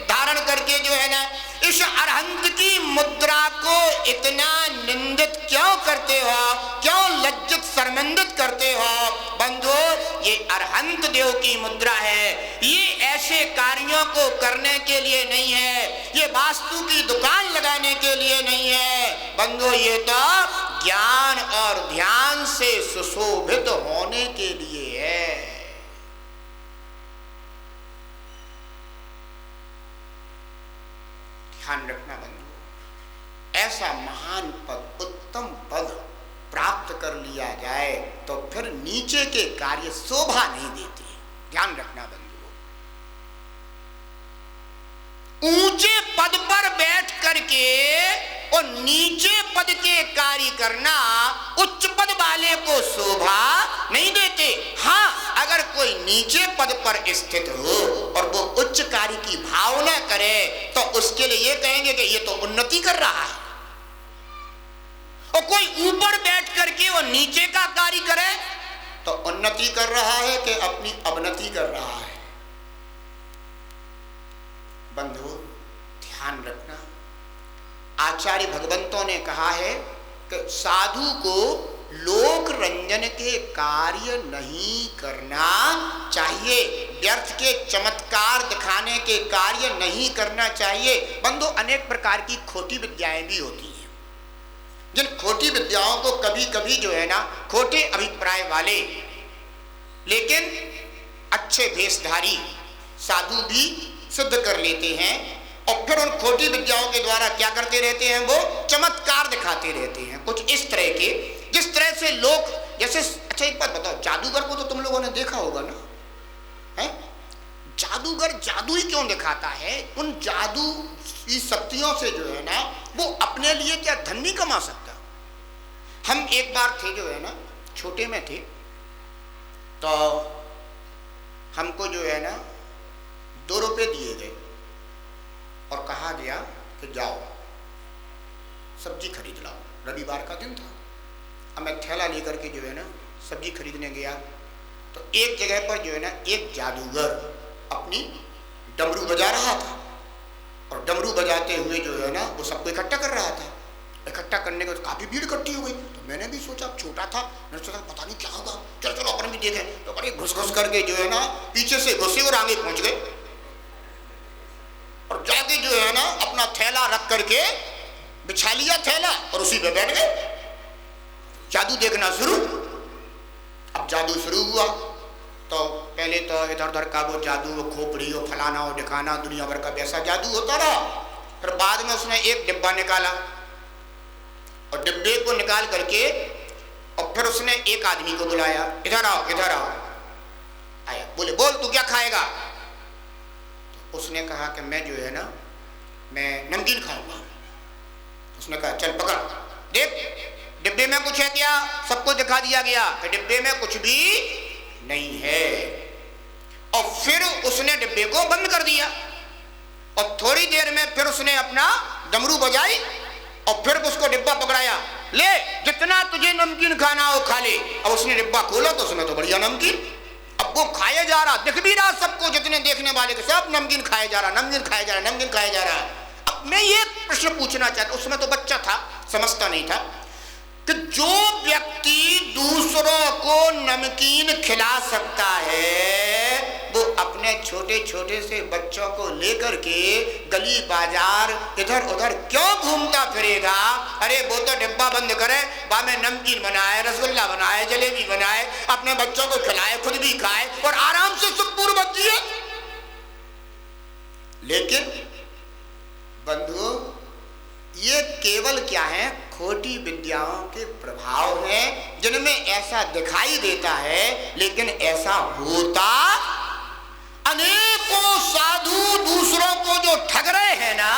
धारण करके जो है ना इस अरहंत की मुद्रा को इतना निंदित क्यों करते हो, क्यों लज्जित शर्मिंदित करते हो? बंधु, ये अरहंत देव की मुद्रा है, ये ऐसे कार्यों को करने के लिए नहीं है, ये वास्तु की दुकान लगाने के लिए नहीं है। बंधु, ये तो ज्ञान और ध्यान से सुशोभित होने के लिए है। ध्यान रखना बंधु, ऐसा महान पद, उत्तम पद प्राप्त कर लिया जाए तो फिर नीचे के कार्य शोभा नहीं देते। ध्यान रखना बंधु, ऊंचे पद पर बैठ करके और नीचे पद के कार्य करना उच्च पद वाले को शोभा नहीं देते। हाँ, अगर कोई नीचे पद पर स्थित हो और वो उच्च कार्य की भावना करे तो उसके लिए ये कहेंगे कि ये तो उन्नति कर रहा है। और कोई ऊपर बैठ करके वो नीचे का कार्य करे तो उन्नति कर रहा है कि अपनी अवनति कर रहा है। बंधु, ध्यान रखना, आचार्य भगवंतों ने कहा है कि साधु को लोक रंजन के कार्य नहीं करना चाहिए, व्यर्थ के चमत्कार दिखाने के कार्य नहीं करना चाहिए। बंधु, अनेक प्रकार की खोटी विद्याएं भी होती हैं, जिन खोटी विद्याओं को कभी कभी जो है ना खोटे अभिप्राय वाले लेकिन अच्छे भेषधारी साधु भी सिद्ध कर लेते हैं, और फिर उन खोटी विद्याओं के द्वारा क्या करते रहते हैं? वो चमत्कार दिखाते रहते हैं, कुछ इस तरह के, जिस तरह से लोग जैसे। अच्छा, एक बात बताओ, जादूगर को तो तुम लोगों ने देखा होगा ना, है? जादूगर जादू ही क्यों दिखाता है? उन जादू की शक्तियों से जो है ना वो अपने लिए क्या धन नहीं कमा सकता। हम एक बार थे जो है ना, छोटे में थे, तो हमको जो है ना 2 रुपये दिए गए और कहा गया कि जाओ सब्जी खरीद लाओ। रविवार का दिन था। अब मैं थैला लेकर के जो है ना सब्जी खरीदने गया तो एक जगह पर जो है ना एक जादूगर अपनी डमरू बजा रहा था, और डमरू बजाते हुए जो है ना वो सबको इकट्ठा कर रहा था। इकट्ठा करने के बाद काफी भीड़ इकट्ठी हो गई, तो मैंने भी सोचा, छोटा था, मैंने सोचा पता नहीं क्या होगा, चलो चलो अपन भी देखें। तो बड़े घुस घुस करके जो है ना पीछे से घुसे और आगे पहुंच गए, और जाके जो है ना अपना थैला रख करके बिछा लिया थैला और उसी पे बैठ गए। जादू देखना शुरू। अब जादू शुरू हुआ तो पहले तो इधर उधर का वो जादू, वो खोपड़ी, वो फलाना, वो दिखाना, दुनिया भर का वैसा जादू होता रहा। फिर बाद में उसने एक डिब्बा निकाला और डिब्बे को निकाल करके और फिर उसने एक आदमी को बुलाया, इधर आओ इधर आओ। आया, बोले बोल तू क्या खाएगा? तो उसने कहा कि मैं जो है ना मैं नमकीन खाऊंगा। उसने कहा चल पकड़ देख डिब्बे में कुछ है क्या? सबको दिखा दिया गया कि डिब्बे में कुछ भी नहीं है। और फिर उसने डिब्बे को बंद कर दिया और थोड़ी देर में फिर उसने अपना डमरू बजाई और फिर उसको डिब्बा पकड़ाया, ले जितना तुझे नमकीन खाना हो खा ले। अब उसने डिब्बा खोला तो उसमें तो बढ़िया नमकीन, अब वो खाया जा रहा, दिख भी रहा सबको, जितने देखने वाले के सब नमकीन खाया जा रहा, नमकीन खाया जा रहा, नमकीन खाया जा रहा। अब मैं ये प्रश्न पूछना चाहता, उसमें तो बच्चा था, समझता नहीं था कि जो व्यक्ति दूसरों को नमकीन खिला सकता है वो अपने छोटे छोटे से बच्चों को लेकर के गली बाजार इधर उधर क्यों घूमता फिरेगा? अरे वो तो डिब्बा बंद करे, बाद में नमकीन बनाए, रसगुल्ला बनाए, जलेबी बनाए, अपने बच्चों को खिलाए, खुद भी खाए और आराम से सुखपूर्वक जिए। लेकिन बंधुओं ये केवल क्या है, खोटी विद्याओं के प्रभाव हैं, जिनमें ऐसा दिखाई देता है लेकिन ऐसा होता। अनेकों साधु दूसरों को जो ठग रहे हैं ना,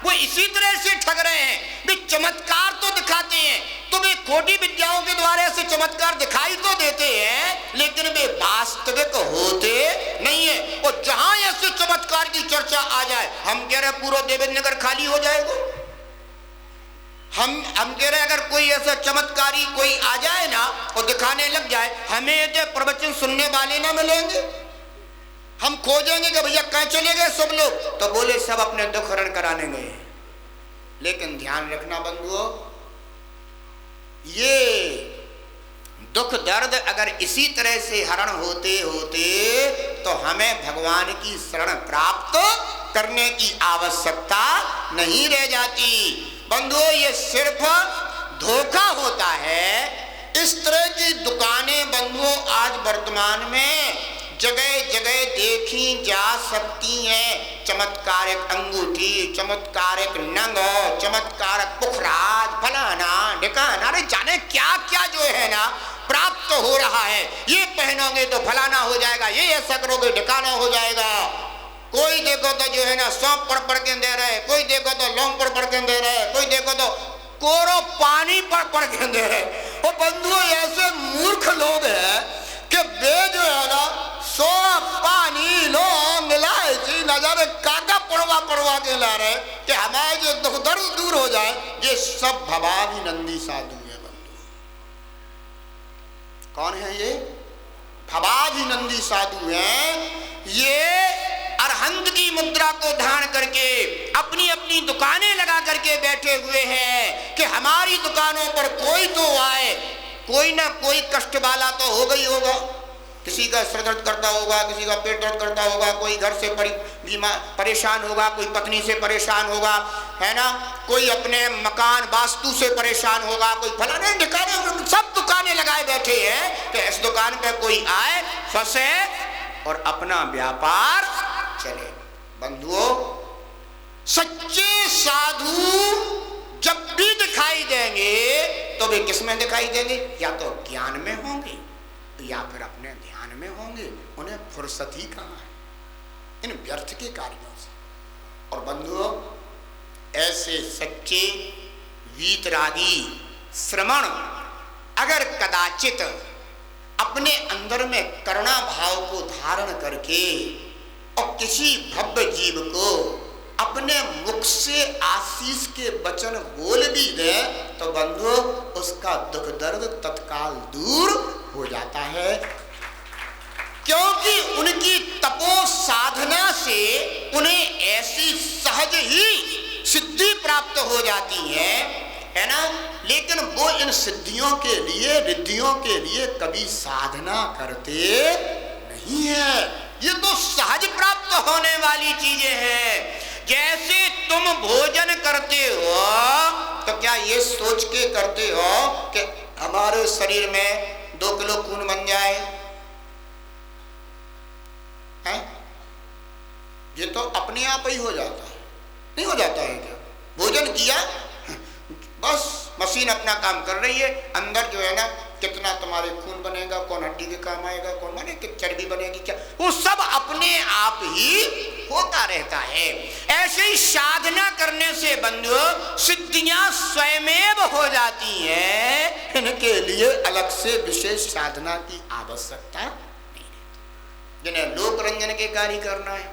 वो इसी तरह से ठग रहे हैं। वे चमत्कार तो दिखाते हैं, तो वे खोटी विद्याओं के द्वारा से चमत्कार दिखाई तो देते हैं, लेकिन वे वास्तविक होते नहीं है। और जहां ऐसे चमत्कार की चर्चा आ जाए, हम कह रहे पूरा देवेंद्र नगर खाली हो जाएगा। हम कह रहे अगर कोई ऐसा चमत्कारी कोई आ जाए ना और दिखाने लग जाए, हमें तो प्रवचन सुनने वाले ना मिलेंगे। हम खोजेंगे कि भैया कहाँ चले गए सब लोग, तो बोले सब अपने दुख हरण कराने गए। लेकिन ध्यान रखना बंधुओं, ये दुख दर्द अगर इसी तरह से हरण होते होते तो हमें भगवान की शरण प्राप्त करने की आवश्यकता नहीं रह जाती। बंधुओं, ये सिर्फ धोखा होता है। इस तरह की दुकानें बंधुओं आज वर्तमान में जगह जगह देखी जा सकती हैं। चमत्कारिक अंगूठी, चमत्कारिक नंग, चमत्कारिक पुखराज, फलाना ढिकाना, अरे जाने क्या क्या जो है ना प्राप्त हो रहा है। ये पहनोगे तो फलाना हो जाएगा, ये ऐसा करोगे ढिकाना हो जाएगा। कोई देखो तो जो है ना सौंप पढ़ के दे रहे, कोई देखो तो लौंग पढ़ के दे रहे, कोई देखो तो कोरो पानी पढ़ के दे रहे। वो बंधुओं ऐसे मूर्ख लोग हैं कि वे जो है ना सौंप, पानी, लौंग, इलायची न जाने काका पड़वा के ला रहे कि हमारे जो दुख दर्द दूर हो जाए। ये सब भवाभिनंदी साधु है बंधु। कौन है ये? भवाभिनंदी साधु हैं। ये अरहंत की मुद्रा को धारण करके अपनी अपनी दुकानें लगा करके बैठे हुए हैं कि हमारी दुकानों पर कोई तो आए, कोई ना कोई कष्ट वाला तो होगा ही होगा। किसी का सिर दर्द करता होगा, किसी का पेट दर्द करता होगा, कोई घर से परेशान होगा, कोई पत्नी से परेशान होगा, है ना, कोई अपने मकान वास्तु से परेशान होगा, कोई फलाने दुकानें, सब दुकानें लगाए बैठे हैं कि इस दुकान पे कोई आए, फंसे और अपना व्यापार चले। बंधुओं, सच्चे साधु जब भी दिखाई देंगे तो वे किस में दिखाई देंगे? या तो ज्ञान में होंगे या फिर अपने ध्यान में होंगे। उन्हें फुर्सत ही कहाँ है इन व्यर्थ के कार्यों से। और बंधुओं, ऐसे सच्चे वीतरागी श्रमण अगर कदाचित अपने अंदर में करुणा भाव को धारण करके और किसी भव्य जीव को अपने मुख से आशीष के वचन बोल भी दे तो बंधुओं उसका दुख दर्द तत्काल दूर हो जाता है। क्योंकि उनकी तपो साधना से उन्हें ऐसी सहज ही सिद्धि प्राप्त हो जाती है ना। लेकिन वो इन सिद्धियों के लिए, रिद्धियों के लिए कभी साधना करते नहीं है। ये तो सहज प्राप्त होने वाली चीजें हैं। जैसे तुम भोजन करते हो तो क्या ये सोच के करते हो कि हमारे शरीर में 2 किलो खून बन जाए? हैं? ये तो अपने आप ही हो जाता है, नहीं हो जाता है क्या? भोजन किया, बस मशीन अपना काम कर रही है। अंदर जो है ना कितना तुम्हारे खून बनेगा, कौन हड्डी के काम आएगा, कौन बने कि चर्बी बनेगी, क्या, वो सब अपने आप ही होता रहता है। ऐसे ही साधना करने से बंधुओं सिद्धियां स्वयमेव हो जाती हैं। इनके लिए अलग से विशेष साधना की आवश्यकता नहीं रहती। जिन्हें लोक रंजन के कार्य करना है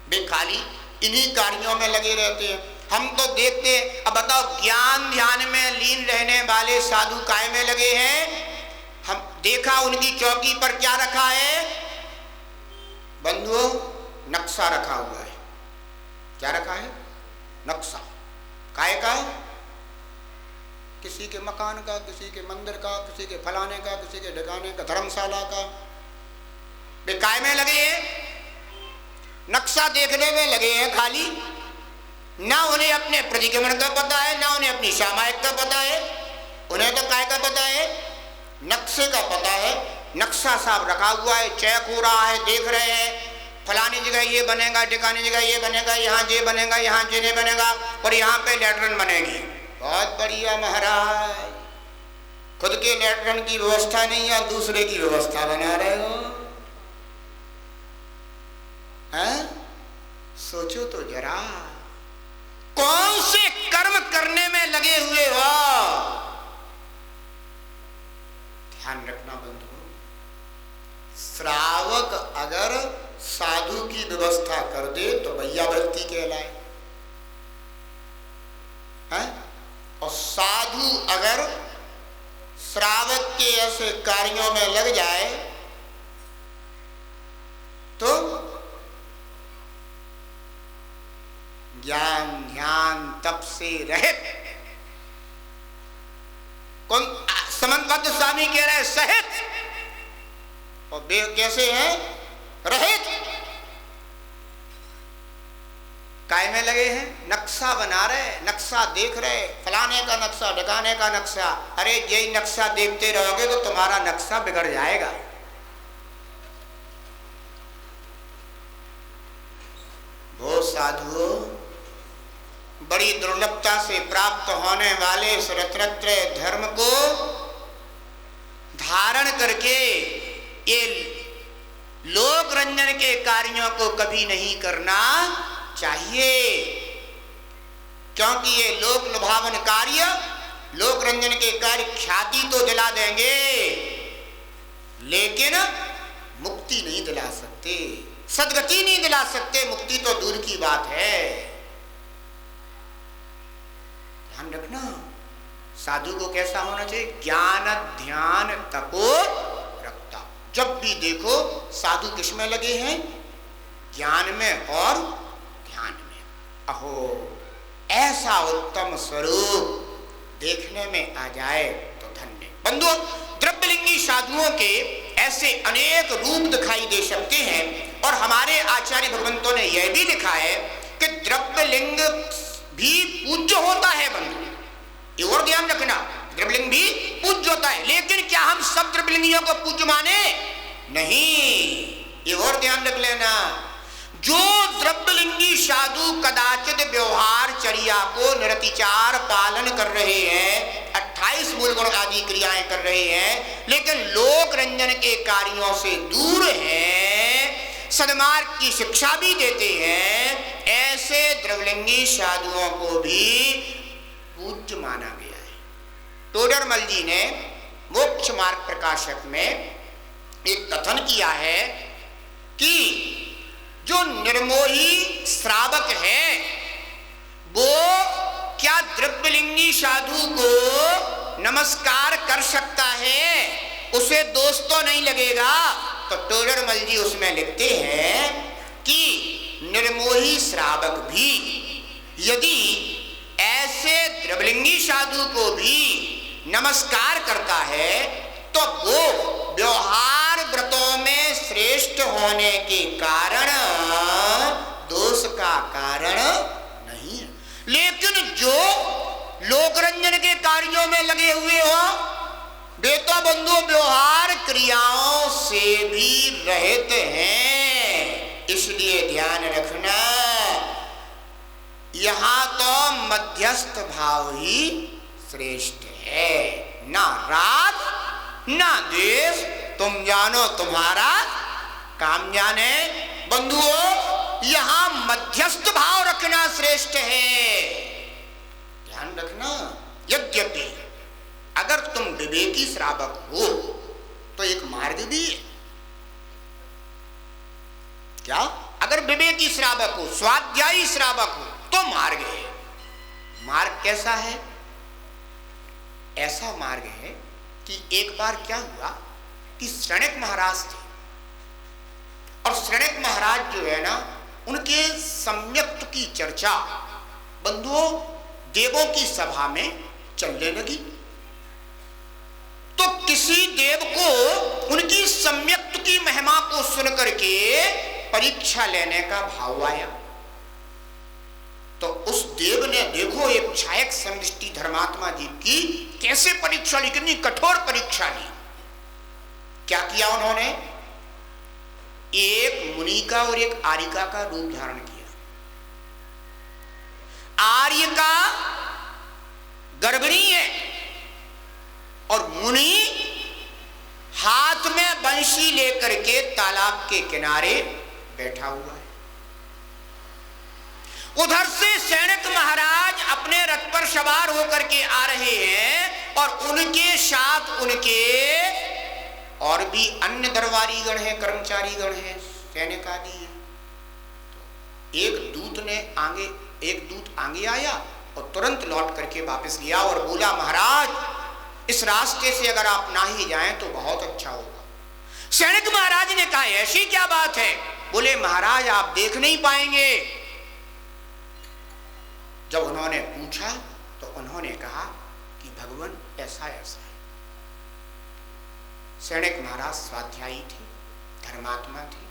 वे खाली इन्हीं कार्यों में लगे रहते हैं। हम तो देखते हैं, अब बताओ, ज्ञान ध्यान में लीन रहने वाले साधु काय में लगे हैं? हम देखा उनकी चौकी पर क्या रखा है बंधुओं? नक्शा रखा हुआ है। क्या रखा है? नक्शा। काय का? किसी के मकान का, किसी के मंदिर का, किसी के फलाने का, किसी के ढिकाने का, धर्मशाला का। वे काय में लगे हैं? नक्शा देखने में लगे हैं खाली। ना उन्हें अपने प्रतिक्रमण का पता है, ना उन्हें अपनी सामायिक का पता है। उन्हें तो काय का पता है? नक्शे का पता है। नक्शा साहब रखा हुआ है, चेक हो रहा है, देख रहे हैं, फलानी जगह ये बनेगा, टिकानी जगह ये बनेगा, यहाँ ये बनेगा, यहाँ ये नहीं बनेगा, और यहाँ पे लैट्रिन बनेगी। बहुत बढ़िया महाराज, खुद के लैट्रिन की व्यवस्था नहीं है, दूसरे की व्यवस्था बना रहे हो। हैं? सोचो तो जरा, कौन से कर्म करने में लगे हुए हो? ध्यान रखना बंधु, श्रावक अगर साधु की व्यवस्था कर दे तो भैयावृत्ति कहलाए, हैं? और साधु अगर श्रावक के ऐसे कार्यों में लग जाए तो ज्ञान ध्यान तप से रहित, कौन समन्वत स्वामी कह रहे हैं सहित, और वे कैसे हैं? रहित। काय में लगे हैं? नक्शा बना रहे, नक्शा देख रहे, फलाने का नक्शा, ढकाने का नक्शा। अरे यही नक्शा देखते रहोगे तो तुम्हारा नक्शा बिगड़ जाएगा। वो साधु बड़ी दुर्लभता से प्राप्त होने वाले इस रत्नत्रय धर्म को धारण करके ये लोक रंजन के कार्यों को कभी नहीं करना चाहिए, क्योंकि ये लोक लुभावन कार्य, लोक रंजन के कार्य ख्याति तो दिला देंगे लेकिन मुक्ति नहीं दिला सकते, सदगति नहीं दिला सकते, मुक्ति तो दूर की बात है। ध्यान रखना, साधु को कैसा होना चाहिए? ज्ञान ध्यान तपो रखता। जब भी देखो साधु किस में लगे हैं? ज्ञान में और ध्यान में। अहो, ऐसा उत्तम स्वरूप देखने में आ जाए तो धन्य। बंधुओं, द्रव्यलिंगी साधुओं के ऐसे अनेक रूप दिखाई दे सकते हैं, और हमारे आचार्य भगवंतों ने यह भी लिखा है कि द्रव्यलिंग भी पूज्य होता है। बंधु, ये और ध्यान रखना, द्रव्यलिंग भी पूज्य होता है, लेकिन क्या हम सब द्रव्यलिंगियों को पूज्य माने? नहीं, ये और ध्यान रख लेना। जो द्रव्यलिंगी साधु कदाचित व्यवहार चर्या को निरतिचार पालन कर रहे हैं, 28 मूल गुण आदि क्रियाएं कर रहे हैं, लेकिन लोक रंजन के कार्यों से दूर हैं, सन्मार्ग की शिक्षा भी देते हैं, ऐसे द्रव्यलिंगी साधुओं को भी पूज्य माना गया है। टोडरमल जी ने मोक्ष मार्ग प्रकाशक में एक कथन किया है कि जो निर्मोही श्रावक है वो क्या द्रव्यलिंगी साधु को नमस्कार कर सकता है? उसे दोष तो नहीं लगेगा? तो टोडरमल जी उसमें लिखते हैं कि निर्मोही श्रावक भी यदि ऐसे द्रव्यलिंगी साधु को भी नमस्कार करता है तो वो व्यवहार व्रतों में श्रेष्ठ होने के कारण दोष का कारण नहीं है। लेकिन जो लोकरंजन के कार्यों में लगे हुए हो वे तो बंधु व्यवहार क्रियाओं से भी रहित हैं। इसलिए ध्यान रखना, यहां तो मध्यस्थ भाव ही श्रेष्ठ है, ना राग ना द्वेष। तुम जानो तुम्हारा काम जाने। बंधुओं, यहां मध्यस्थ भाव रखना श्रेष्ठ है। ध्यान रखना, यद्यपि अगर तुम विवेकी श्रावक हो तो एक मार्ग भी है। क्या? अगर विवेकी श्रावक हो, स्वाध्यायी श्रावक हो तो मार्ग है। मार्ग कैसा है? ऐसा मार्ग है कि एक बार क्या हुआ कि श्रणिक महाराज थे, और श्रणिक महाराज जो है ना, उनके सम्यक्त की चर्चा बंधुओं देवों की सभा में चलने लगी। तो किसी देव को उनकी सम्यक्त की महिमा को सुन करके परीक्षा लेने का भाव आया। तो उस देव ने देखो एक क्षायक समदृष्टि धर्मात्मा जी की कैसे परीक्षा ली, कितनी कठोर परीक्षा ली। क्या किया उन्होंने? एक मुनि का और एक आर्यिका का रूप धारण किया। आर्यिका गर्भिणी है और मुनि हाथ में बंशी लेकर के तालाब के किनारे बैठा हुआ है। उधर से सैनिक महाराज अपने रथ पर सवार होकर के आ रहे हैं और उनके साथ उनके और भी अन्य दरबारी गण हैं, कर्मचारी गण हैं, सैनिक आदि हैं। एक दूत आगे आया और तुरंत लौट करके वापस गया और बोला, महाराज इस रास्ते से अगर आप ना ही जाएं तो बहुत अच्छा होगा। सैनिक महाराज ने कहा, ऐसी क्या बात है? बोले, महाराज आप देख नहीं पाएंगे। जब उन्होंने पूछा तो उन्होंने कहा कि भगवान ऐसा ऐसा है। सैनिक महाराज स्वाध्यायी थे, धर्मात्मा थे,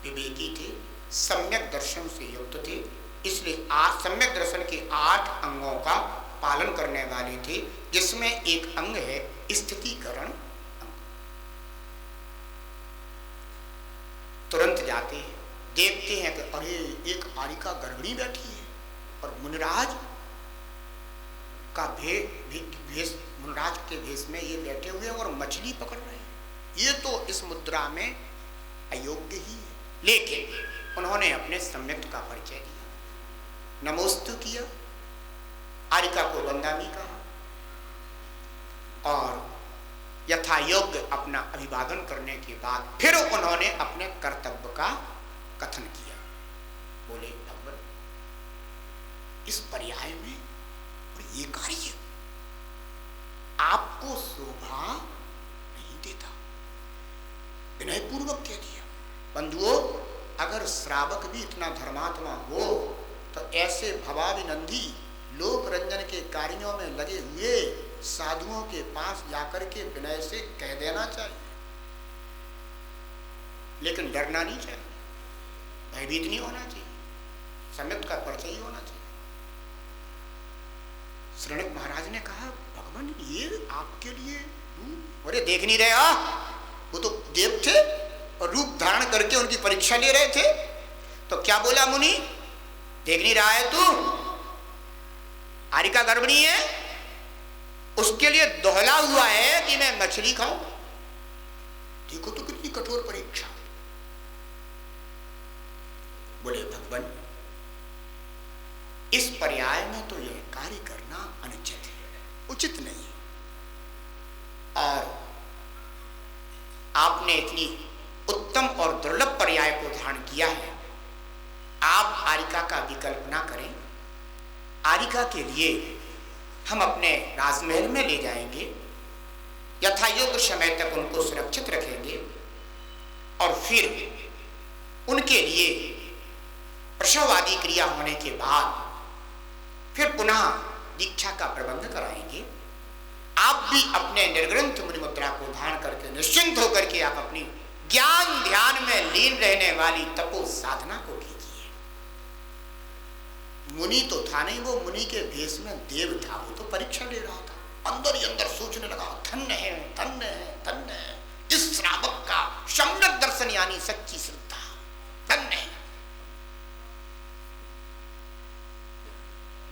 विवेकी थे, सम्यक दर्शन से युक्त थे, इसलिए सम्यक दर्शन के 8 अंगों का पालन करने वाले थे, जिसमें एक अंग है स्थितिकरण अंग। तुरंत जाते हैं, देखते हैं कि अरे एक आर्यिका गर्भिणी बैठी है और मुनिराज का मुनिराज के भेष में ये बैठे हुए हैं और मछली पकड़ रहे हैं। ये तो इस मुद्रा में अयोग्य ही है। लेकिन उन्होंने अपने सम्यक का परिचय दिया, नमोस्तु किया, आर्यिका को वंदामी कहा और यथा योग्य अपना अभिवादन करने के बाद फिर उन्होंने अपने कर्तव्य का कथन किया। बोले, भगवान इस पर्याय में और ये कार्य आपको शोभा नहीं देता। विनय पूर्वक कह दिया। बंधुओं, अगर श्रावक भी इतना धर्मात्मा हो तो ऐसे भवाभिनंदी लोक रंजन के कार्यों में लगे हुए साधुओं के पास जाकर के विनय से कह देना चाहिए, लेकिन डरना नहीं चाहिए, भयभीत नहीं होना चाहिए, सम्यक का परिचय ही होना चाहिए। सैनिक महाराज ने कहा, भगवान ये आपके लिए अरे देख नहीं रहे हो? वो तो देव थे और रूप धारण करके उनकी परीक्षा ले रहे थे। तो क्या बोला मुनि, देख नहीं रहा है तू? आर्यिका गर्भिणी है, उसके लिए दोहला हुआ है कि मैं मछली खाऊं। देखो तो कितनी कठोर परीक्षा। बोले, भगवान इस पर्याय में तो यह कार्य करना अनुचित है, उचित नहीं है। और आपने इतनी उत्तम और दुर्लभ पर्याय को धारण किया है, आप आर्यिका का विकल्प ना करें। आर्यिका के लिए हम अपने राजमहल में ले जाएंगे, यथायोग्य समय तक उनको सुरक्षित रखेंगे और फिर उनके लिए प्रसव आदि क्रिया होने के बाद फिर पुनः दीक्षा का प्रबंध कराएंगे। आप भी अपने निर्ग्रंथ मुनि मुद्रा को धारण करके निश्चिंत होकर के आप अपनी ज्ञान ध्यान में लीन रहने वाली तपो साधना को कीजिए। मुनि तो था नहीं, वो मुनि के भेष में देव था, वो तो परीक्षा ले रहा था। अंदर ही अंदर सोचने लगा, धन्य है, धन्य है, धन्य है इस श्रावक का सम्यक दर्शन यानी सच्ची श्रद्धा, धन्य है।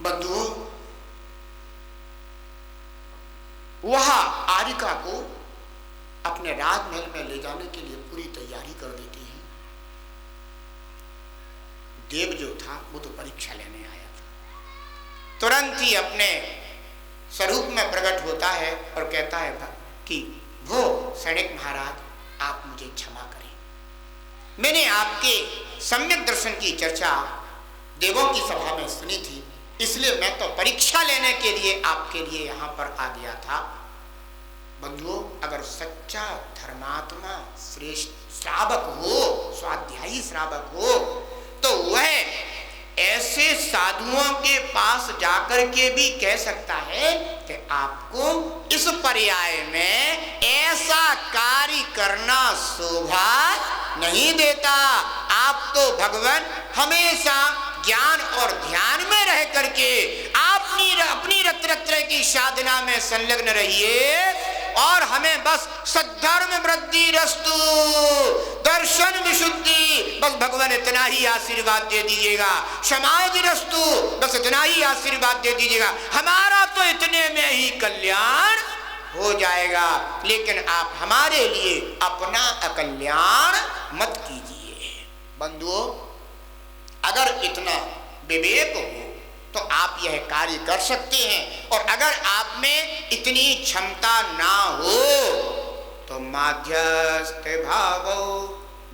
बंधुओं, वह आर्यिका को अपने राजमहल में ले जाने के लिए पूरी तैयारी कर देती है। देव जो था वो तो परीक्षा लेने आया था, तुरंत ही अपने स्वरूप में प्रकट होता है और कहता है कि वो सैनिक महाराज आप मुझे क्षमा करें, मैंने आपके सम्यक दर्शन की चर्चा देवों की सभा में सुनी थी, इसलिए मैं तो परीक्षा लेने के लिए आपके लिए यहां पर आ गया था। बंधुओं, अगर सच्चा धर्मात्मा श्रेष्ठ श्रावक हो, स्वाध्यायी श्रावक हो, तो वह ऐसे साधुओं के पास जाकर के भी कह सकता है कि आपको इस पर्याय में ऐसा कार्य करना शोभा नहीं देता। आप तो भगवान हमेशा ज्ञान और ध्यान में रह करके अपनी रत्र की साधना में संलग्न रहिए, और हमें बस सद्धर्म वृद्धि रस्तु, दर्शन विशुद्धि, बस भगवान इतना ही आशीर्वाद दे दीजिएगा, समाधि रस्तु, बस इतना ही आशीर्वाद दे दीजिएगा, हमारा तो इतने में ही कल्याण हो जाएगा। लेकिन आप हमारे लिए अपना अकल्याण मत कीजिए। बंधुओं, अगर इतना विवेक हो तो आप यह कार्य कर सकते हैं, और अगर आप में इतनी क्षमता ना हो तो माध्यस्थ भावो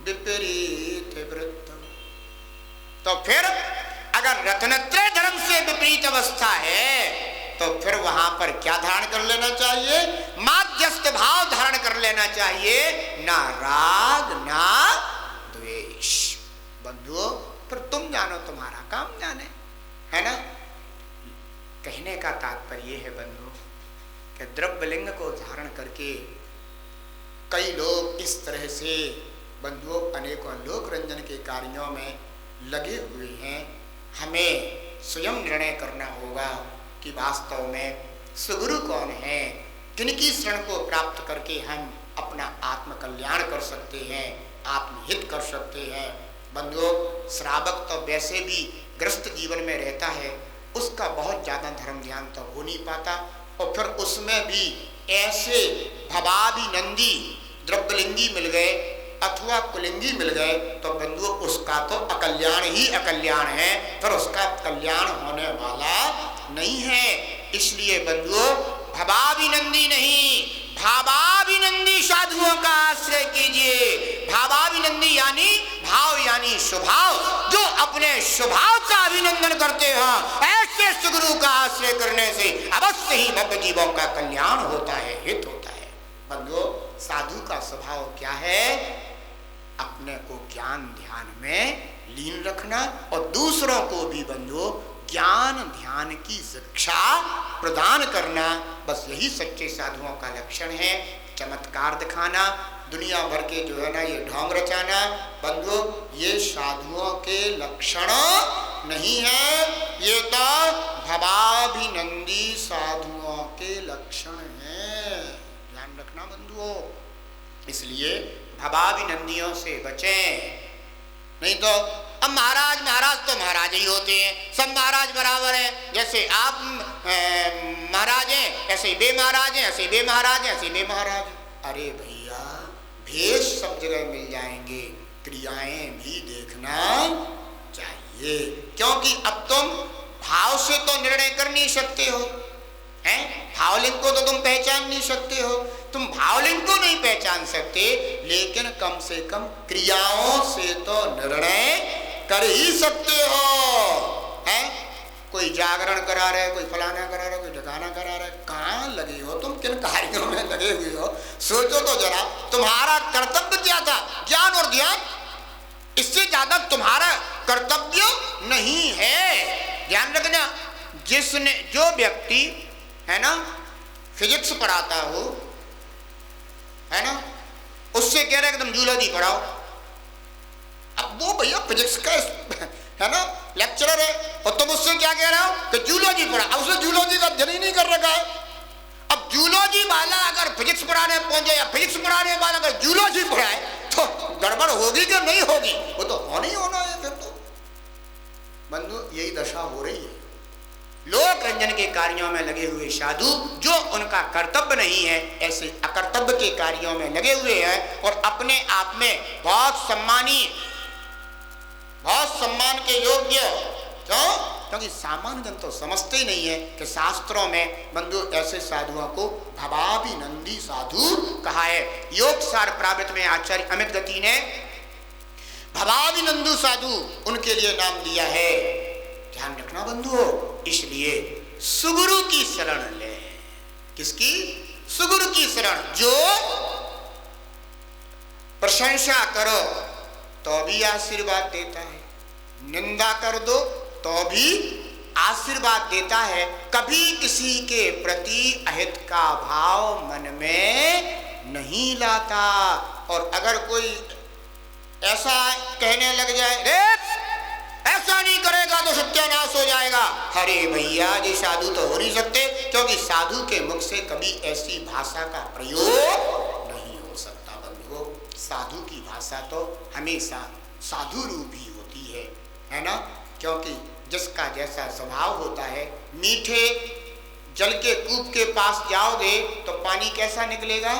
विपरीत वृत्त, तो फिर अगर रत्नत्रय धर्म से विपरीत अवस्था है तो फिर वहां पर क्या धारण कर लेना चाहिए? माध्यस्थ भाव धारण कर लेना चाहिए, ना राग ना द्वेष। बंधुओं, फिर तुम जानो, तुम्हारा काम जाने, है ना। कहने का तात्पर्य है बंधु कि द्रव्यलिंग को धारण करके कई लोग इस तरह से बंधुओं अनेकों लोक रंजन के कार्यों में लगे हुए हैं। हमें स्वयं निर्णय करना होगा कि वास्तव में सुगुरु कौन है, किनकी शरण को प्राप्त करके हम अपना आत्म कल्याण कर सकते हैं, आत्महित कर सकते हैं। बंधुओं, श्रावक तो वैसे भी ग्रस्त जीवन में रहता है, उसका बहुत ज़्यादा धर्म ध्यान तो हो नहीं पाता, और फिर उसमें भी ऐसे भवाभिनंदी द्रव्यलिंगी मिल गए अथवा कुलिंगी मिल गए तो बंधुओं उसका तो अकल्याण ही अकल्याण है, फिर उसका कल्याण होने वाला नहीं है। इसलिए बंधुओं, भवाभिनंदी नहीं, भावाभिनंदी साधुओं का आश्रय कीजिए। भावाभिनंदी यानी भाव यानी स्वभाव, जो अपने स्वभाव का अभिनंदन करते हैं, ऐसे सुगुरु का आश्रय करने से अवश्य ही भव्य जीवों का कल्याण होता है, हित होता है। बंधुओं, साधु का स्वभाव क्या है? अपने को ज्ञान ध्यान में लीन रखना और दूसरों को भी बंधुओं ज्ञान ध्यान की शिक्षा प्रदान करना, बस यही सच्चे साधुओं का लक्षण है। चमत्कार दिखाना, दुनिया भर के जो है ना ये ढोंग रचाना, बंधुओं ये साधुओं के लक्षण नहीं है, ये तो भवाभिनंदी साधुओं के लक्षण हैं। ध्यान रखना बंधुओं, इसलिए भवाभिनंदियों से बचें। नहीं तो अब महाराज तो महाराज ही होते हैं, सब महाराज बराबर हैं। जैसे आप महाराज हैं ऐसे बे महाराज हैं, ऐसे बे महाराज हैं, ऐसे बे महाराज हैं। अरे भैया, भेष सब जगह मिल जाएंगे, क्रियाएं भी देखना चाहिए, क्योंकि अब तुम भाव से तो निर्णय कर नहीं सकते हो, हैं? भावलिंग को तो तुम पहचान नहीं सकते हो, तुम भावलिंग को नहीं पहचान सकते, लेकिन कम से कम क्रियाओं से तो निर्णय कर ही सकते हो, हैं? कोई जागरण करा रहे, कोई फलाना करा रहा, कोई ढकाना करा रहा, कहाँ लगे हो तुम, किन कार्यों में लगे हुए हो? सोचो तो जरा, तुम्हारा कर्तव्य क्या था? ज्ञान और ध्यान, इससे ज्यादा तुम्हारा कर्तव्य नहीं है। ध्यान रखना, जिसने जो व्यक्ति है ना फिजिक्स पढ़ाता हो, है ना, उससे कह रहे कि तुम जूलॉजी पढ़ाओ। अब वो भैया फिजिक्स का है ना लेक्चरर है, और तुम उससे क्या कह रहे हो कि जूलॉजी पढ़ा। अब उसने जूलॉजी का अध्ययन ही नहीं कर रखा है। अब जूलॉजी वाला अगर फिजिक्स पढ़ाने पहुंचे या फिजिक्स पढ़ाने वाला अगर जूलॉजी पढ़ाए तो गड़बड़ होगी कि नहीं होगी? वो तो होना ही होना है। फिर तो बंधु यही दशा हो रही है। लोक रंजन के कार्यों में लगे हुए साधु, जो उनका कर्तव्य नहीं है, ऐसे अकर्तव्य के कार्यों में लगे हुए हैं और अपने आप में बहुत सम्मानी, बहुत सम्मान के योग्य। क्यों? क्योंकि सामान्य जन तो समझते ही नहीं है कि शास्त्रों में बंधु ऐसे साधुओं को भवाभिनंदी साधु कहा है। योग सार प्रावृत में आचार्य अमित गति ने भवाभिनंदु साधु उनके लिए नाम दिया है। ध्यान रखना बंधुओं, इसलिए सुगुरु की शरण ले। किसकी? सुगुरु की शरण। जो प्रशंसा करो तो भी आशीर्वाद देता है, निंदा कर दो तो भी आशीर्वाद देता है। कभी किसी के प्रति अहित का भाव मन में नहीं लाता। और अगर कोई ऐसा कहने लग जाए, ऐसा नहीं करेगा तो तो सत्यानाश हो जाएगा। अरे भैया जी साधु तो हो नहीं सकते, क्योंकि साधु के मुख से कभी ऐसी भाषा का प्रयोग नहीं हो सकता। बंधुओं, साधु की भाषा तो हमेशा साधु रूप ही होती है ना, क्योंकि जिसका जैसा स्वभाव होता है। मीठे जल के कूप के पास जाओगे तो पानी कैसा निकलेगा?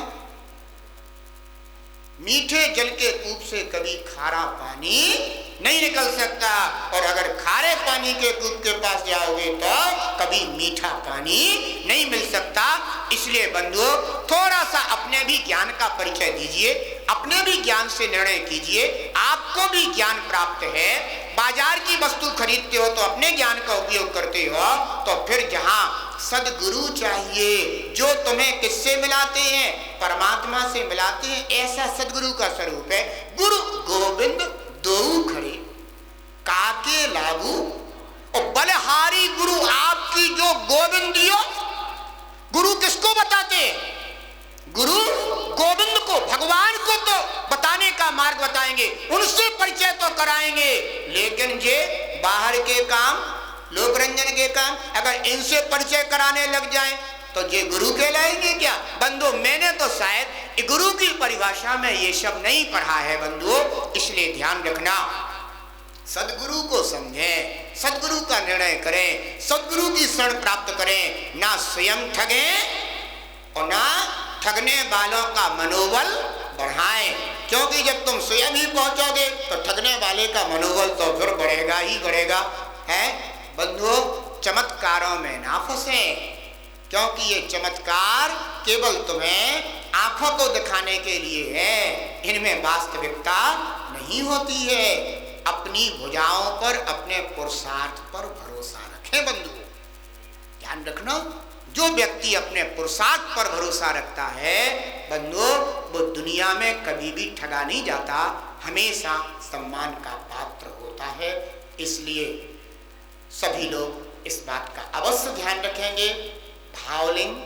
मीठे जल के कूप से कभी खारा पानी नहीं निकल सकता, और अगर खारे पानी के कूप के पास जाओगे तो कभी मीठा पानी नहीं मिल सकता। इसलिए बंधुओं, थोड़ा सा अपने भी ज्ञान का परिचय दीजिए, अपने भी ज्ञान से निर्णय कीजिए। आपको भी ज्ञान प्राप्त है, बाजार की वस्तु खरीदते हो तो अपने ज्ञान का उपयोग करते हो, तो फिर जहां सदगुरु चाहिए जो तुम्हें किससे मिलाते हैं? परमात्मा से मिलाते हैं। ऐसा सदगुरु का स्वरूप है। गुरु गोविंद दो खड़े काके लागू, और बलहारी गुरु आपकी जो गोविंद दियो। गुरु किसको बताते हैं? गुरु गोविंद को, भगवान को तो बताने का मार्ग बताएंगे, उनसे परिचय तो कराएंगे। लेकिन ये बाहर के काम, लोक रंजन के काम, अगर इनसे परिचय कराने लग जाएं तो ये गुरु कहलाएंगे क्या? बंधु, मैंने तो शायद गुरु की परिभाषा में ये सब नहीं पढ़ा है बंधुओं, इसलिए ध्यान रखना। सदगुरु को समझें, सदगुरु का निर्णय करें, सदगुरु की शरण प्राप्त करें, ना स्वयं ठगें और ना ठगने वालों का मनोबल बढ़ाएं। क्योंकि जब तुम स्वयं ही पहुंचोगे तो ठगने वाले का मनोबल तो फिर बढ़ेगा ही बढ़ेगा। है बंधुओं, चमत्कारों में ना फंसे, क्योंकि ये चमत्कार केवल तुम्हें आंखों को दिखाने के लिए है, इनमें वास्तविकता नहीं होती है। अपनी भुजाओं पर, अपने पुरुषार्थ पर भरोसा रखें बंधुओं, ध्यान रखना। जो व्यक्ति अपने पुरुषार्थ पर भरोसा रखता है बंधुओं, वो दुनिया में कभी भी ठगा नहीं जाता, हमेशा सम्मान का पात्र होता है। इसलिए सभी लोग इस बात का अवश्य ध्यान रखेंगे। भावलिंग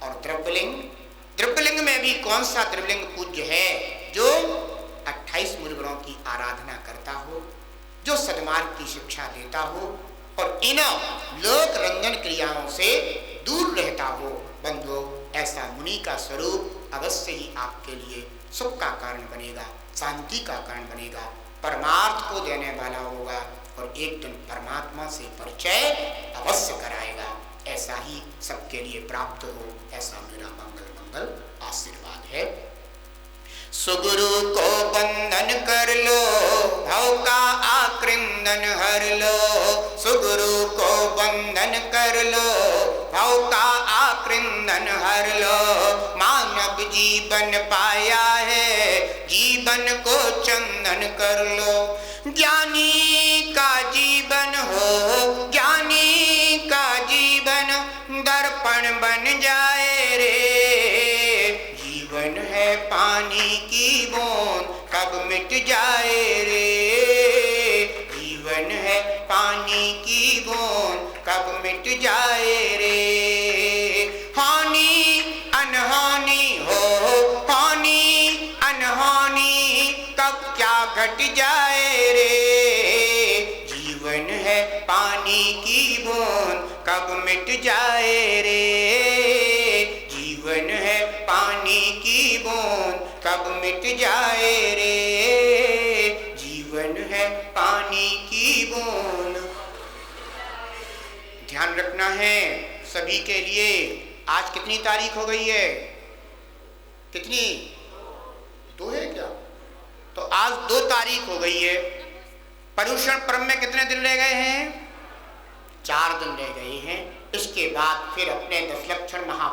और द्रव्यलिंग, द्रव्यलिंग में भी कौन सा द्रव्यलिंग पूज्य है? जो 28 मूलगुणों की आराधना करता हो, जो सद्मार्ग की शिक्षा देता हो और इन लोक रंजन क्रियाओं से दूर रहता हो। बंधुओं, ऐसा मुनि का स्वरूप अवश्य ही आपके लिए सुख का कारण बनेगा, शांति का कारण बनेगा, परमार्थ को देने वाला होगा और एक दिन परमात्मा से परिचय अवश्य कराएगा। ऐसा ही सबके लिए प्राप्त हो, ऐसा मेरा मंगल मंगल आशीर्वाद है। सुगुरु को बंधन कर लो, भव का आकृंदन हर लो। सुगुरु को बंधन कर लो, भव का आकृंदन हर लो। मानव जीवन पाया है, जीवन को चंदन कर लो। ज्ञानी का जीवन हो, ज्ञानी का जीवन दर्पण बन जाए रे। जीवन है पानी की बूंद, कब मिट जाए रे। जीवन है पानी की बूंद, कब मिट जाए रे। हानि अनहानि हो, हानि अनहानि कब क्या घट जाए रे। जीवन है पानी की बूंद, कब मिट जाए रे। जीवन है पानी की बूंद, कब मिट जाए रे। जीवन है पानी की बूंद। ध्यान रखना है सभी के लिए। आज कितनी तारीख हो गई है? कितनी? 2 है क्या? तो आज 2 तारीख हो गई है। पर्युषण पर्व में कितने दिन रह गए हैं? 4 दिन रह गए हैं। इसके बाद फिर अपने 10 लक्षण महापर्व